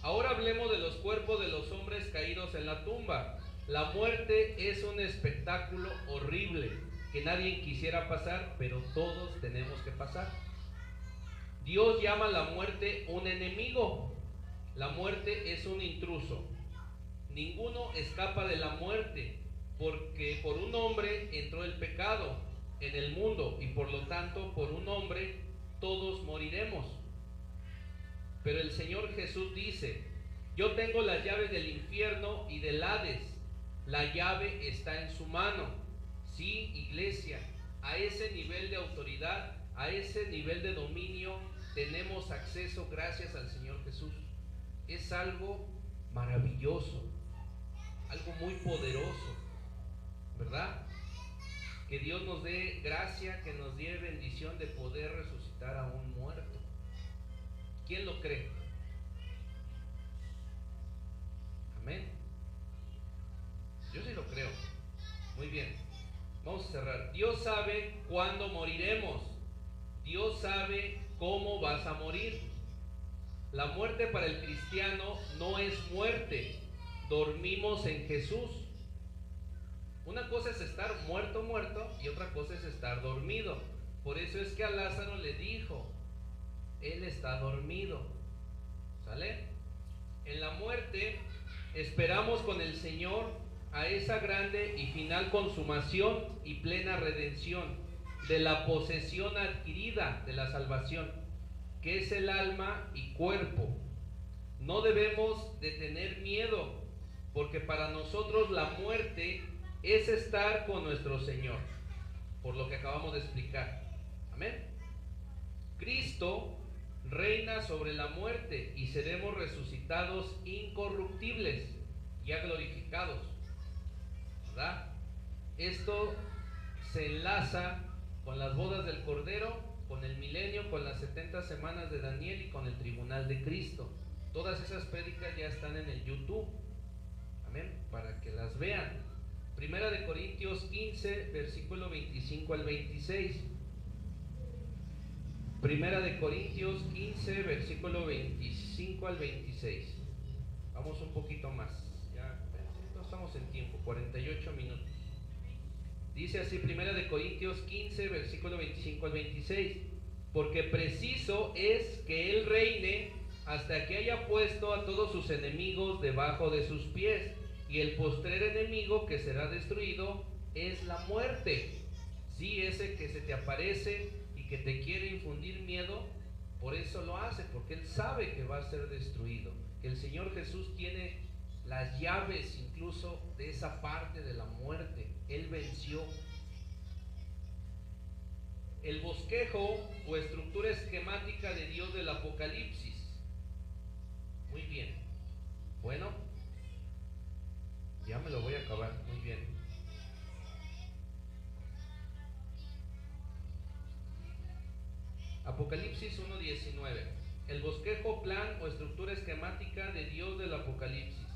Ahora hablemos de los cuerpos de los hombres caídos en la tumba. La muerte es un espectáculo horrible que nadie quisiera pasar, pero todos tenemos que pasar. Dios llama a la muerte un enemigo. La muerte es un intruso. Ninguno escapa de la muerte, porque por un hombre entró el pecado en el mundo y por lo tanto por un hombre todos moriremos. Pero el Señor Jesús dice: yo tengo las llaves del infierno y del Hades. La llave está en su mano. Sí, iglesia, a ese nivel de autoridad, a ese nivel de dominio tenemos acceso gracias al Señor Jesús. Es algo maravilloso, algo muy poderoso, ¿verdad? Que Dios nos dé gracia, que nos dé bendición de poder resucitar a un muerto. ¿Quién lo cree? Amén. Yo sí lo creo. Muy bien. Vamos a cerrar. Dios sabe cuándo moriremos. Dios sabe cómo vas a morir. La muerte para el cristiano no es muerte. Dormimos en Jesús. Una cosa es estar muerto y otra cosa es estar dormido. Por eso es que a Lázaro le dijo, él está dormido. ¿Sale? En la muerte esperamos con el Señor a esa grande y final consumación y plena redención de la posesión adquirida de la salvación, que es el alma y cuerpo. No debemos de tener miedo, porque para nosotros la muerte es estar con nuestro Señor, por lo que acabamos de explicar. Amén. Cristo reina sobre la muerte y seremos resucitados incorruptibles, ya glorificados, ¿verdad? Esto se enlaza con las bodas del Cordero, con el milenio, con las 70 semanas de Daniel y con el tribunal de Cristo. Todas esas prédicas ya están en el YouTube. Amén, para que las vean. Primera de Corintios 15, versículo 25 al 26. Primera de Corintios 15, versículo 25 al 26. Vamos un poquito más. Ya no estamos en tiempo, 48 minutos. Dice así, Primera de Corintios 15, versículo 25 al 26. Porque preciso es que Él reine hasta que haya puesto a todos sus enemigos debajo de sus pies. Y el postrer enemigo que será destruido es la muerte. Sí, ese que se te aparece y que te quiere infundir miedo, por eso lo hace, porque Él sabe que va a ser destruido. Que el Señor Jesús tiene las llaves incluso de esa parte de la muerte. Él venció. El bosquejo o estructura esquemática de Dios del Apocalipsis. Muy bien. Bueno, ya me lo voy a acabar. Muy bien. Apocalipsis 1:19. El bosquejo, plan o estructura esquemática de Dios del Apocalipsis.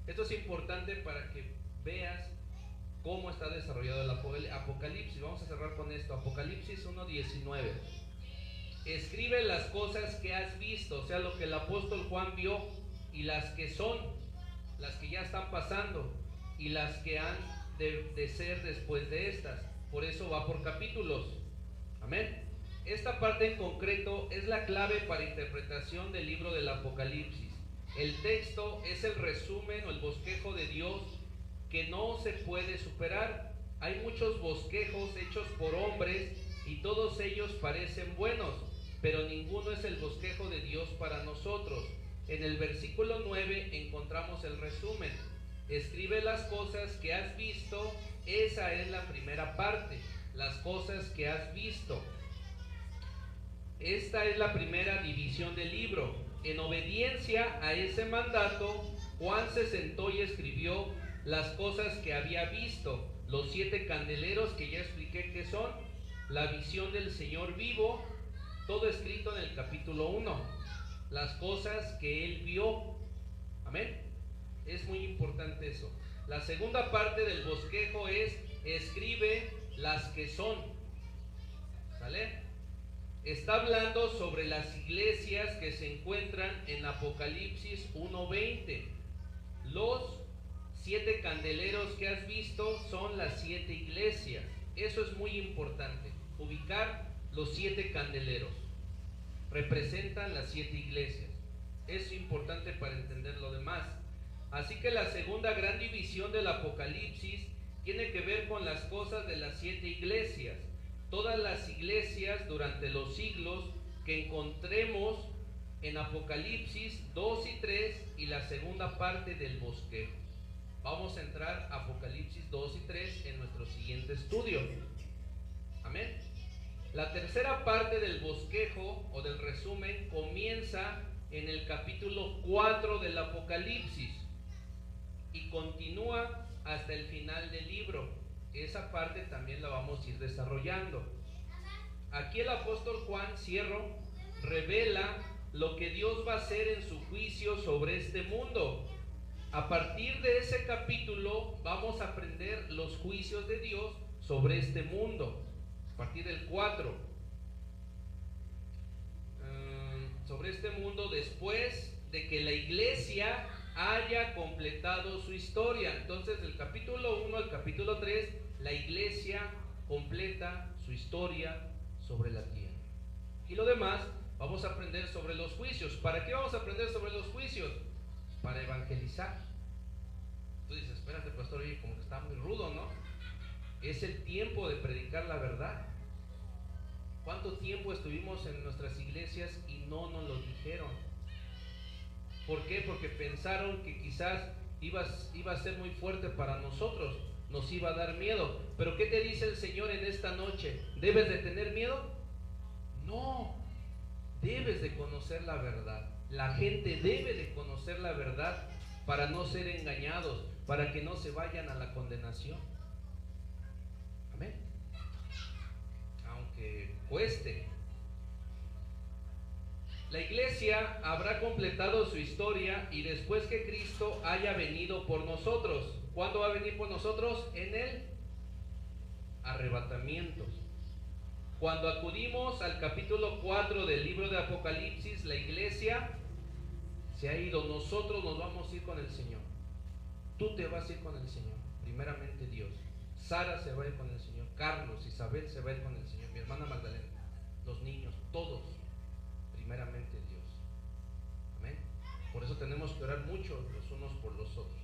Esto es importante para que veas cómo está desarrollado el Apocalipsis. Vamos a cerrar con esto. Apocalipsis 1:19. Escribe las cosas que has visto, o sea, lo que el apóstol Juan vio, y las que son, las que ya están pasando, y las que han de ser después de estas. Por eso va por capítulos. Amén. Esta parte en concreto es la clave para interpretación del libro del Apocalipsis. El texto es el resumen o el bosquejo de Dios que no se puede superar. Hay muchos bosquejos hechos por hombres y todos ellos parecen buenos, pero ninguno es el bosquejo de Dios para nosotros. En el versículo 9 encontramos el resumen. Escribe las cosas que has visto. Esa es la primera parte, las cosas que has visto. Esta es la primera división del libro. En obediencia a ese mandato, Juan se sentó y escribió las cosas que había visto, los 7 candeleros que ya expliqué que son, la visión del Señor vivo, todo escrito en el capítulo 1, las cosas que él vio. Amén. Es muy importante eso. La segunda parte del bosquejo es escribe las que son. ¿Sale? Está hablando sobre las iglesias que se encuentran en Apocalipsis 1:20. Los 7 candeleros que has visto son las 7 iglesias. Eso es muy importante. Ubicar los 7 candeleros. Representan las 7 iglesias. Es importante para entender lo demás. Así que la segunda gran división del Apocalipsis tiene que ver con las cosas de las 7 iglesias. Todas las iglesias durante los siglos que encontremos en Apocalipsis 2 y 3 y la segunda parte del bosquejo. Vamos a entrar a Apocalipsis 2 y 3 en nuestro siguiente estudio. Amén. La tercera parte del bosquejo o del resumen comienza en el capítulo 4 del Apocalipsis y continúa hasta el final del libro. esa parte también la vamos a ir desarrollando. Aquí el apóstol Juan, cierro, revela lo que Dios va a hacer en su juicio sobre este mundo. A partir de ese capítulo vamos a aprender los juicios de Dios sobre este mundo. A partir del 4. Sobre este mundo después de que la iglesia haya completado su historia. Entonces, del capítulo 1 al capítulo 3, la iglesia completa su historia sobre la tierra. Y lo demás, vamos a aprender sobre los juicios. ¿Para qué vamos a aprender sobre los juicios? Para evangelizar. Tú dices, espérate, pastor, oye, como que está muy rudo, ¿no? Es el tiempo de predicar la verdad. ¿Cuánto tiempo estuvimos en nuestras iglesias y no nos lo dijeron? ¿Por qué? Porque pensaron que quizás iba a ser muy fuerte para nosotros, nos iba a dar miedo. Pero ¿qué te dice el Señor en esta noche? ¿Debes de tener miedo? No, debes de conocer la verdad. La gente debe de conocer la verdad para no ser engañados, para que no se vayan a la condenación. Amén. Aunque cueste. La iglesia habrá completado su historia y después que Cristo haya venido por nosotros. ¿Cuándo va a venir por nosotros? En el arrebatamiento. Cuando acudimos al capítulo 4 del libro de Apocalipsis, la iglesia se ha ido. Nosotros nos vamos a ir con el Señor. Tú te vas a ir con el Señor. Primeramente Dios. Sara se va a ir con el Señor. Carlos, Isabel se va a ir con el Señor. Mi hermana Magdalena. Los niños, todos. Primeramente Dios. Amén. Por eso tenemos que orar mucho los unos por los otros.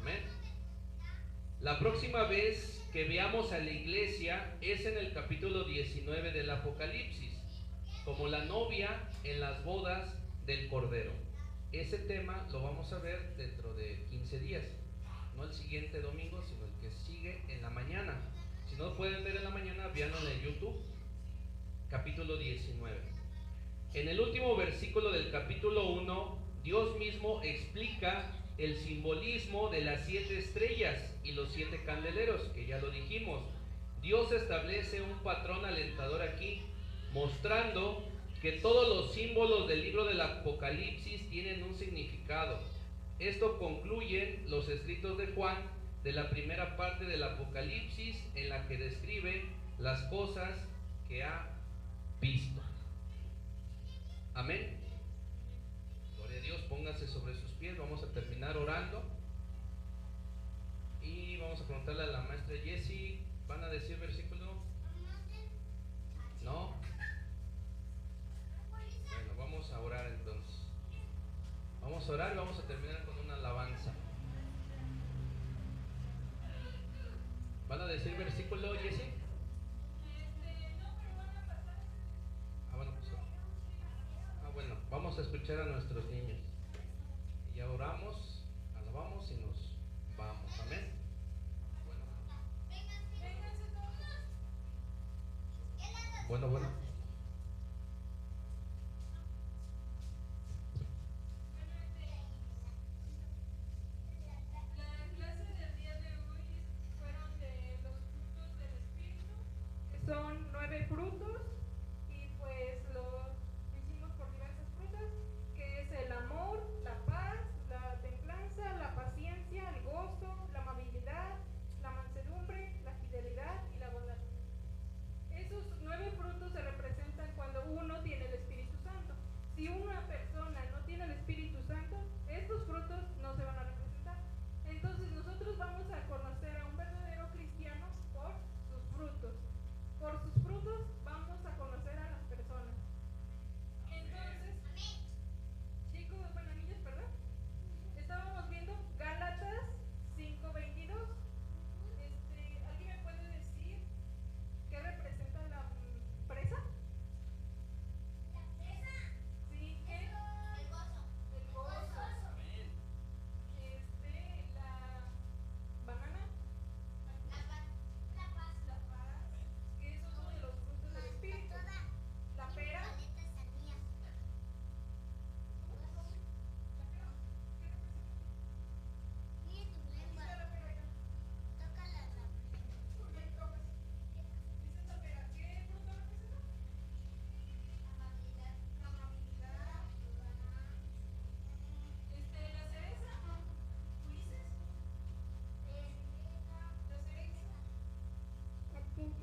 Amén. La próxima vez que veamos a la iglesia es en el capítulo 19 del Apocalipsis, como la novia en las bodas del Cordero. Ese tema lo vamos a ver dentro de 15 días, no el siguiente domingo, sino el que sigue en la mañana. Si no lo pueden ver en la mañana, véanlo en YouTube. Capítulo 19. En el último versículo del capítulo 1, Dios mismo explica el simbolismo de las 7 estrellas y los 7 candeleros, que ya lo dijimos. Dios establece un patrón alentador aquí, mostrando que todos los símbolos del libro del Apocalipsis tienen un significado. Esto concluyen los escritos de Juan de la primera parte del Apocalipsis, en la que describe las cosas que ha visto. Amén. Gloria a Dios, póngase sobre sus pies. Vamos a terminar orando y vamos a preguntarle a la maestra Jessie. ¿Van a decir versículo? No. Bueno, vamos a orar entonces. Vamos a orar y vamos a terminar con una alabanza. ¿Van a decir versículo, Jessie? Bueno, vamos a escuchar a nuestros niños. Y ya oramos, alabamos y nos vamos. Amén. Bueno. La clase del día de hoy fueron de los frutos del Espíritu, que son 9 frutos, y pues lo hicimos por diversas frutas, que es el amor, la paz, la templanza, la paciencia, el gozo, la amabilidad, la mansedumbre, la fidelidad y la bondad. Esos 9 frutos se representan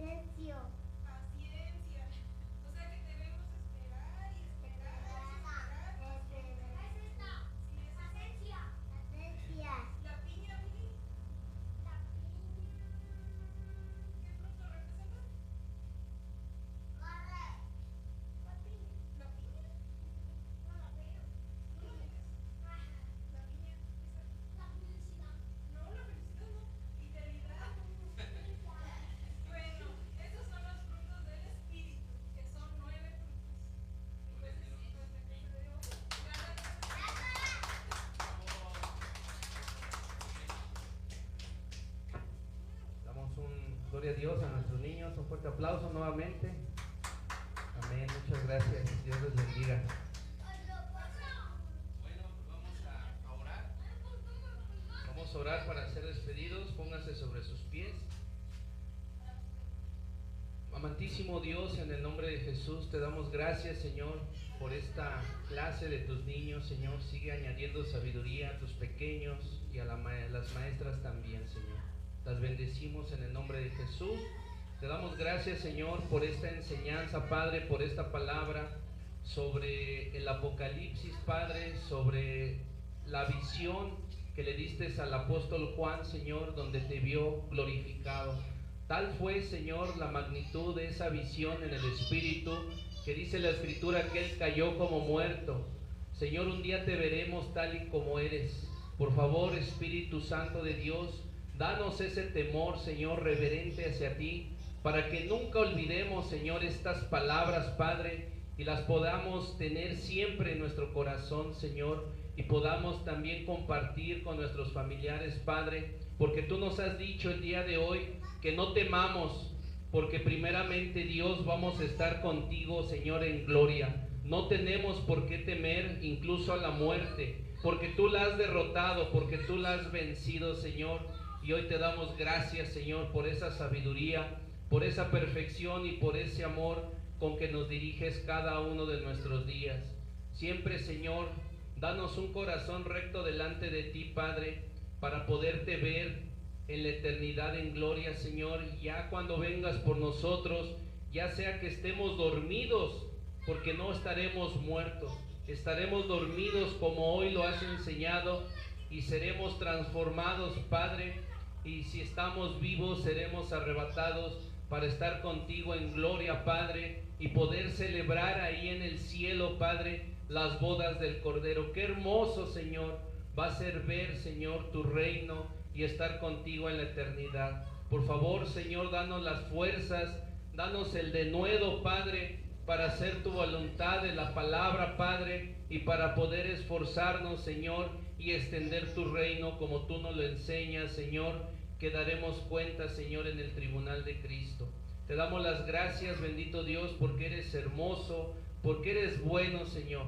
Paciencia. O sea que debemos esperar y esperar y esperar. Sí, la piña, Willy. ¿Qué fruto representa? La piña. ¿La piña? No la veo. No la ves. La piña. La felicidad. No, la felicidad no. Fidelidad. Bueno, esos son los frutos del Espíritu, que son 9 frutos. Entonces, nuestra casa de hoy, Damos un gloria a Dios a nuestros niños, un fuerte aplauso nuevamente. Amén, muchas gracias, Dios les bendiga. Bueno, pues vamos a orar. Vamos a orar para ser despedidos, pónganse sobre sus pies. Amantísimo Dios, en el nombre de Jesús, te damos gracias, Señor, por esta clase de tus niños, Señor. Sigue añadiendo sabiduría a tus pequeños y a las maestras también, Señor. Las bendecimos en el nombre de Jesús. Te damos gracias, Señor, por esta enseñanza, Padre, por esta palabra sobre el Apocalipsis, Padre, sobre la visión que le diste al apóstol Juan, Señor, donde te vio glorificado. Tal fue, Señor, la magnitud de esa visión en el Espíritu, que dice la Escritura que él cayó como muerto. Señor, un día te veremos tal y como eres. Por favor, Espíritu Santo de Dios, danos ese temor, Señor, reverente hacia ti, para que nunca olvidemos, Señor, estas palabras, Padre, y las podamos tener siempre en nuestro corazón, Señor, y podamos también compartir con nuestros familiares, Padre, porque tú nos has dicho el día de hoy que no temamos, porque primeramente, Dios, vamos a estar contigo, Señor, en gloria. No tenemos por qué temer incluso a la muerte, porque tú la has derrotado, porque tú la has vencido, Señor. Y hoy te damos gracias, Señor, por esa sabiduría, por esa perfección y por ese amor con que nos diriges cada uno de nuestros días. Siempre, Señor, danos un corazón recto delante de ti, Padre, para poderte ver en la eternidad en gloria, Señor, ya cuando vengas por nosotros, ya sea que estemos dormidos, porque no estaremos muertos, estaremos dormidos como hoy lo has enseñado, y seremos transformados, Padre, y si estamos vivos seremos arrebatados para estar contigo en gloria, Padre, y poder celebrar ahí en el cielo, Padre, las bodas del Cordero. Qué hermoso, Señor, va a ser ver, Señor, tu reino y estar contigo en la eternidad. Por favor, Señor, danos las fuerzas, danos el denuedo, Padre, para hacer tu voluntad de la palabra, Padre, y para poder esforzarnos, Señor, y extender tu reino como tú nos lo enseñas, Señor, que daremos cuenta, Señor, en el tribunal de Cristo. Te damos las gracias, bendito Dios, porque eres hermoso, porque eres bueno, Señor.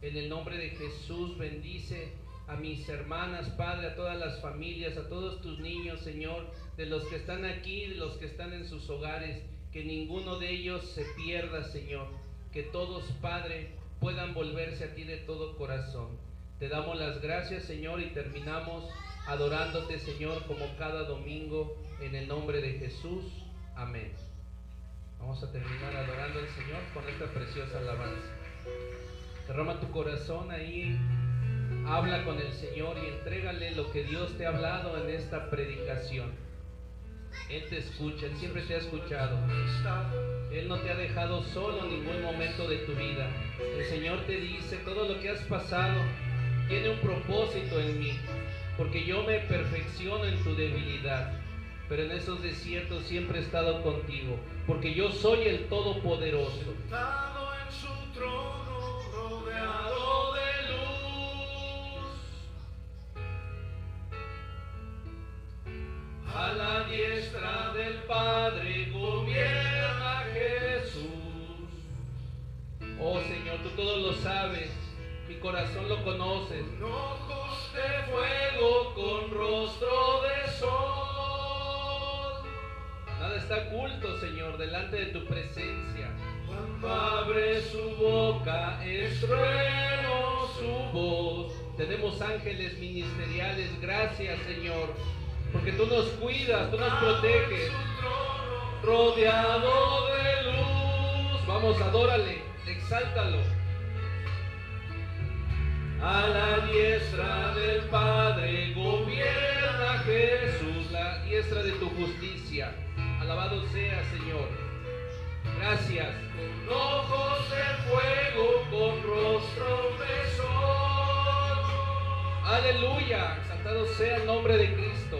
En el nombre de Jesús, bendice a mis hermanas, Padre, a todas las familias, a todos tus niños, Señor, de los que están aquí, de los que están en sus hogares, que ninguno de ellos se pierda, Señor, que todos, Padre, puedan volverse a ti de todo corazón. Te damos las gracias, Señor, y terminamos adorándote, Señor, como cada domingo, en el nombre de Jesús. Amén. Vamos a terminar adorando al Señor con esta preciosa alabanza. Derrama tu corazón ahí, habla con el Señor y entrégale lo que Dios te ha hablado en esta predicación. Él te escucha, Él siempre te ha escuchado. Él no te ha dejado solo en ningún momento de tu vida. El Señor te dice, todo lo que has pasado tiene un propósito en mí, porque yo me perfecciono en tu debilidad, pero en esos desiertos siempre he estado contigo, porque yo soy el Todopoderoso. Sentado en su trono, rodeado de luz, a la diestra del Padre gobierna Jesús. Oh Señor, tú todo lo sabes, mi corazón lo conoces. Con ojos de fuego, con rostro de sol, Nada está oculto, Señor, delante de tu presencia. cuando abre su boca es trueno su voz. Tenemos ángeles ministeriales, gracias, Señor, porque tú nos cuidas, tú nos proteges. Su trono, rodeado de luz. Vamos, adórale, exáltalo. A la diestra del Padre gobierna Jesús. La diestra de tu justicia. Alabado sea, Señor. Gracias. Con ojos de fuego, con rostro de sol. Aleluya. Exaltado sea el nombre de Cristo.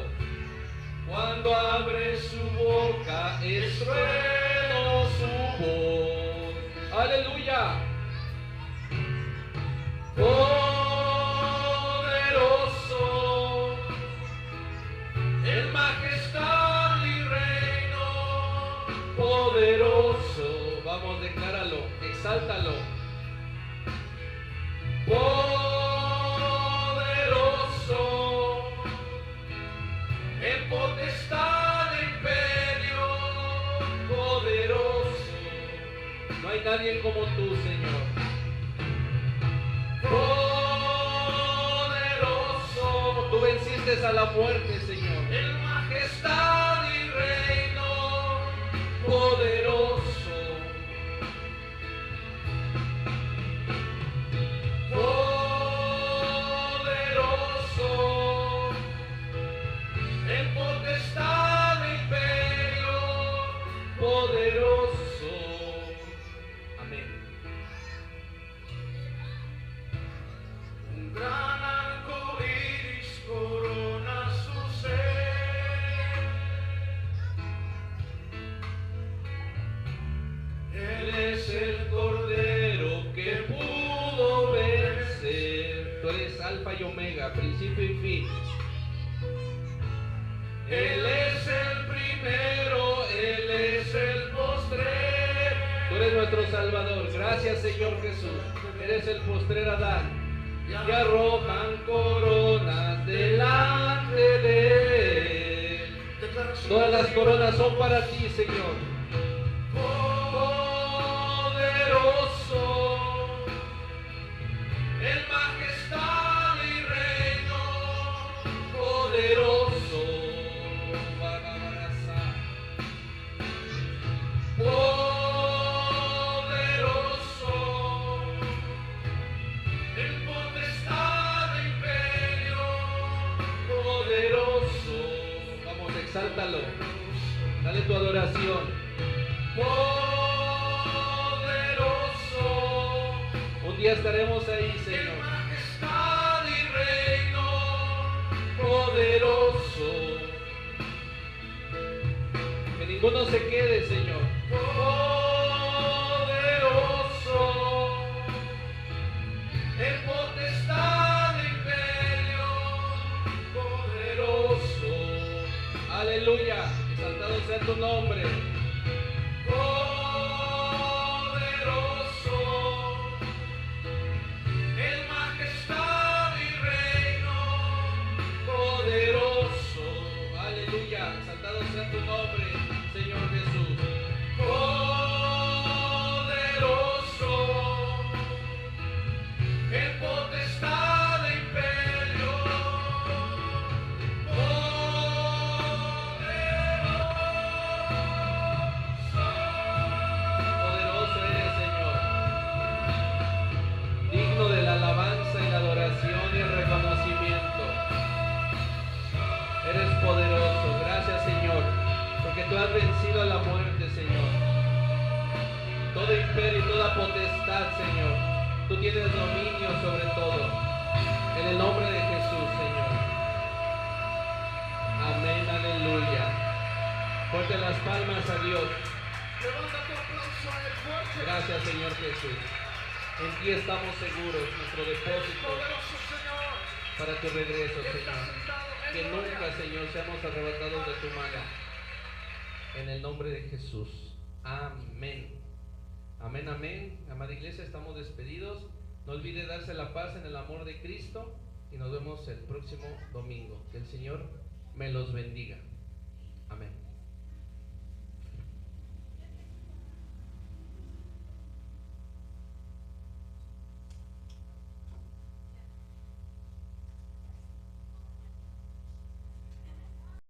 Cuando abre su boca, estruendo su voz. Aleluya. Poderoso, en majestad y reino. Poderoso. Vamos, decláralo, exáltalo. Poderoso, en potestad e imperio. Poderoso, No hay nadie como tú, Señor. poderoso, Tú venciste a la muerte, Señor. en majestad y reino. Poderoso, poderoso, en potestad e imperio. Poderoso. Amén. Un gran arco iris corona su ser. Él es el Cordero que pudo vencer. Tú eres alfa y omega, principio y fin. Él es el primero, Él es el postrer. Tú eres nuestro Salvador. Gracias, Señor Jesús. Eres el postrer Adán. Y arrojan coronas delante de él. Todas las coronas son para ti, Señor. Poderoso, en majestad y reino. Poderoso, poderoso, en potestad e imperio. Poderoso, Vamos, exáltalo. Dale tu adoración. poderoso, Un día estaremos ahí, en Señor. majestad y reino. Poderoso, Que ninguno se quede, Señor. poderoso, en potestad e imperio. Poderoso, Aleluya. Exaltado sea tu nombre. poderoso, en majestad y reino. Poderoso, Aleluya. Exaltado sea tu nombre, Señor Jesús. poderoso, en potestad e imperio. Poderoso eres, Señor. Digno de la alabanza y la adoración y el reconocimiento. Eres poderoso. Gracias, Señor, porque tú has vencido a la muerte, Señor. Todo imperio y toda potestad, Señor. Tú tienes dominio sobre todo. En el nombre de Jesús, Señor. Amén, aleluya. Fuerte las palmas a Dios. Levanta tu aplauso a Él fuerte. Gracias, Señor Jesús. En ti estamos seguros, nuestro depósito Poderoso Señor, para tu regreso, que está Señor. sentado en Que gloria. nunca, Señor, seamos arrebatados de tu mano. En el nombre de Jesús. Amén. Amén, amén. Amada iglesia, estamos despedidos. No olvide darse la paz en el amor de Cristo y nos vemos el próximo domingo. Que el Señor me los bendiga. Amén.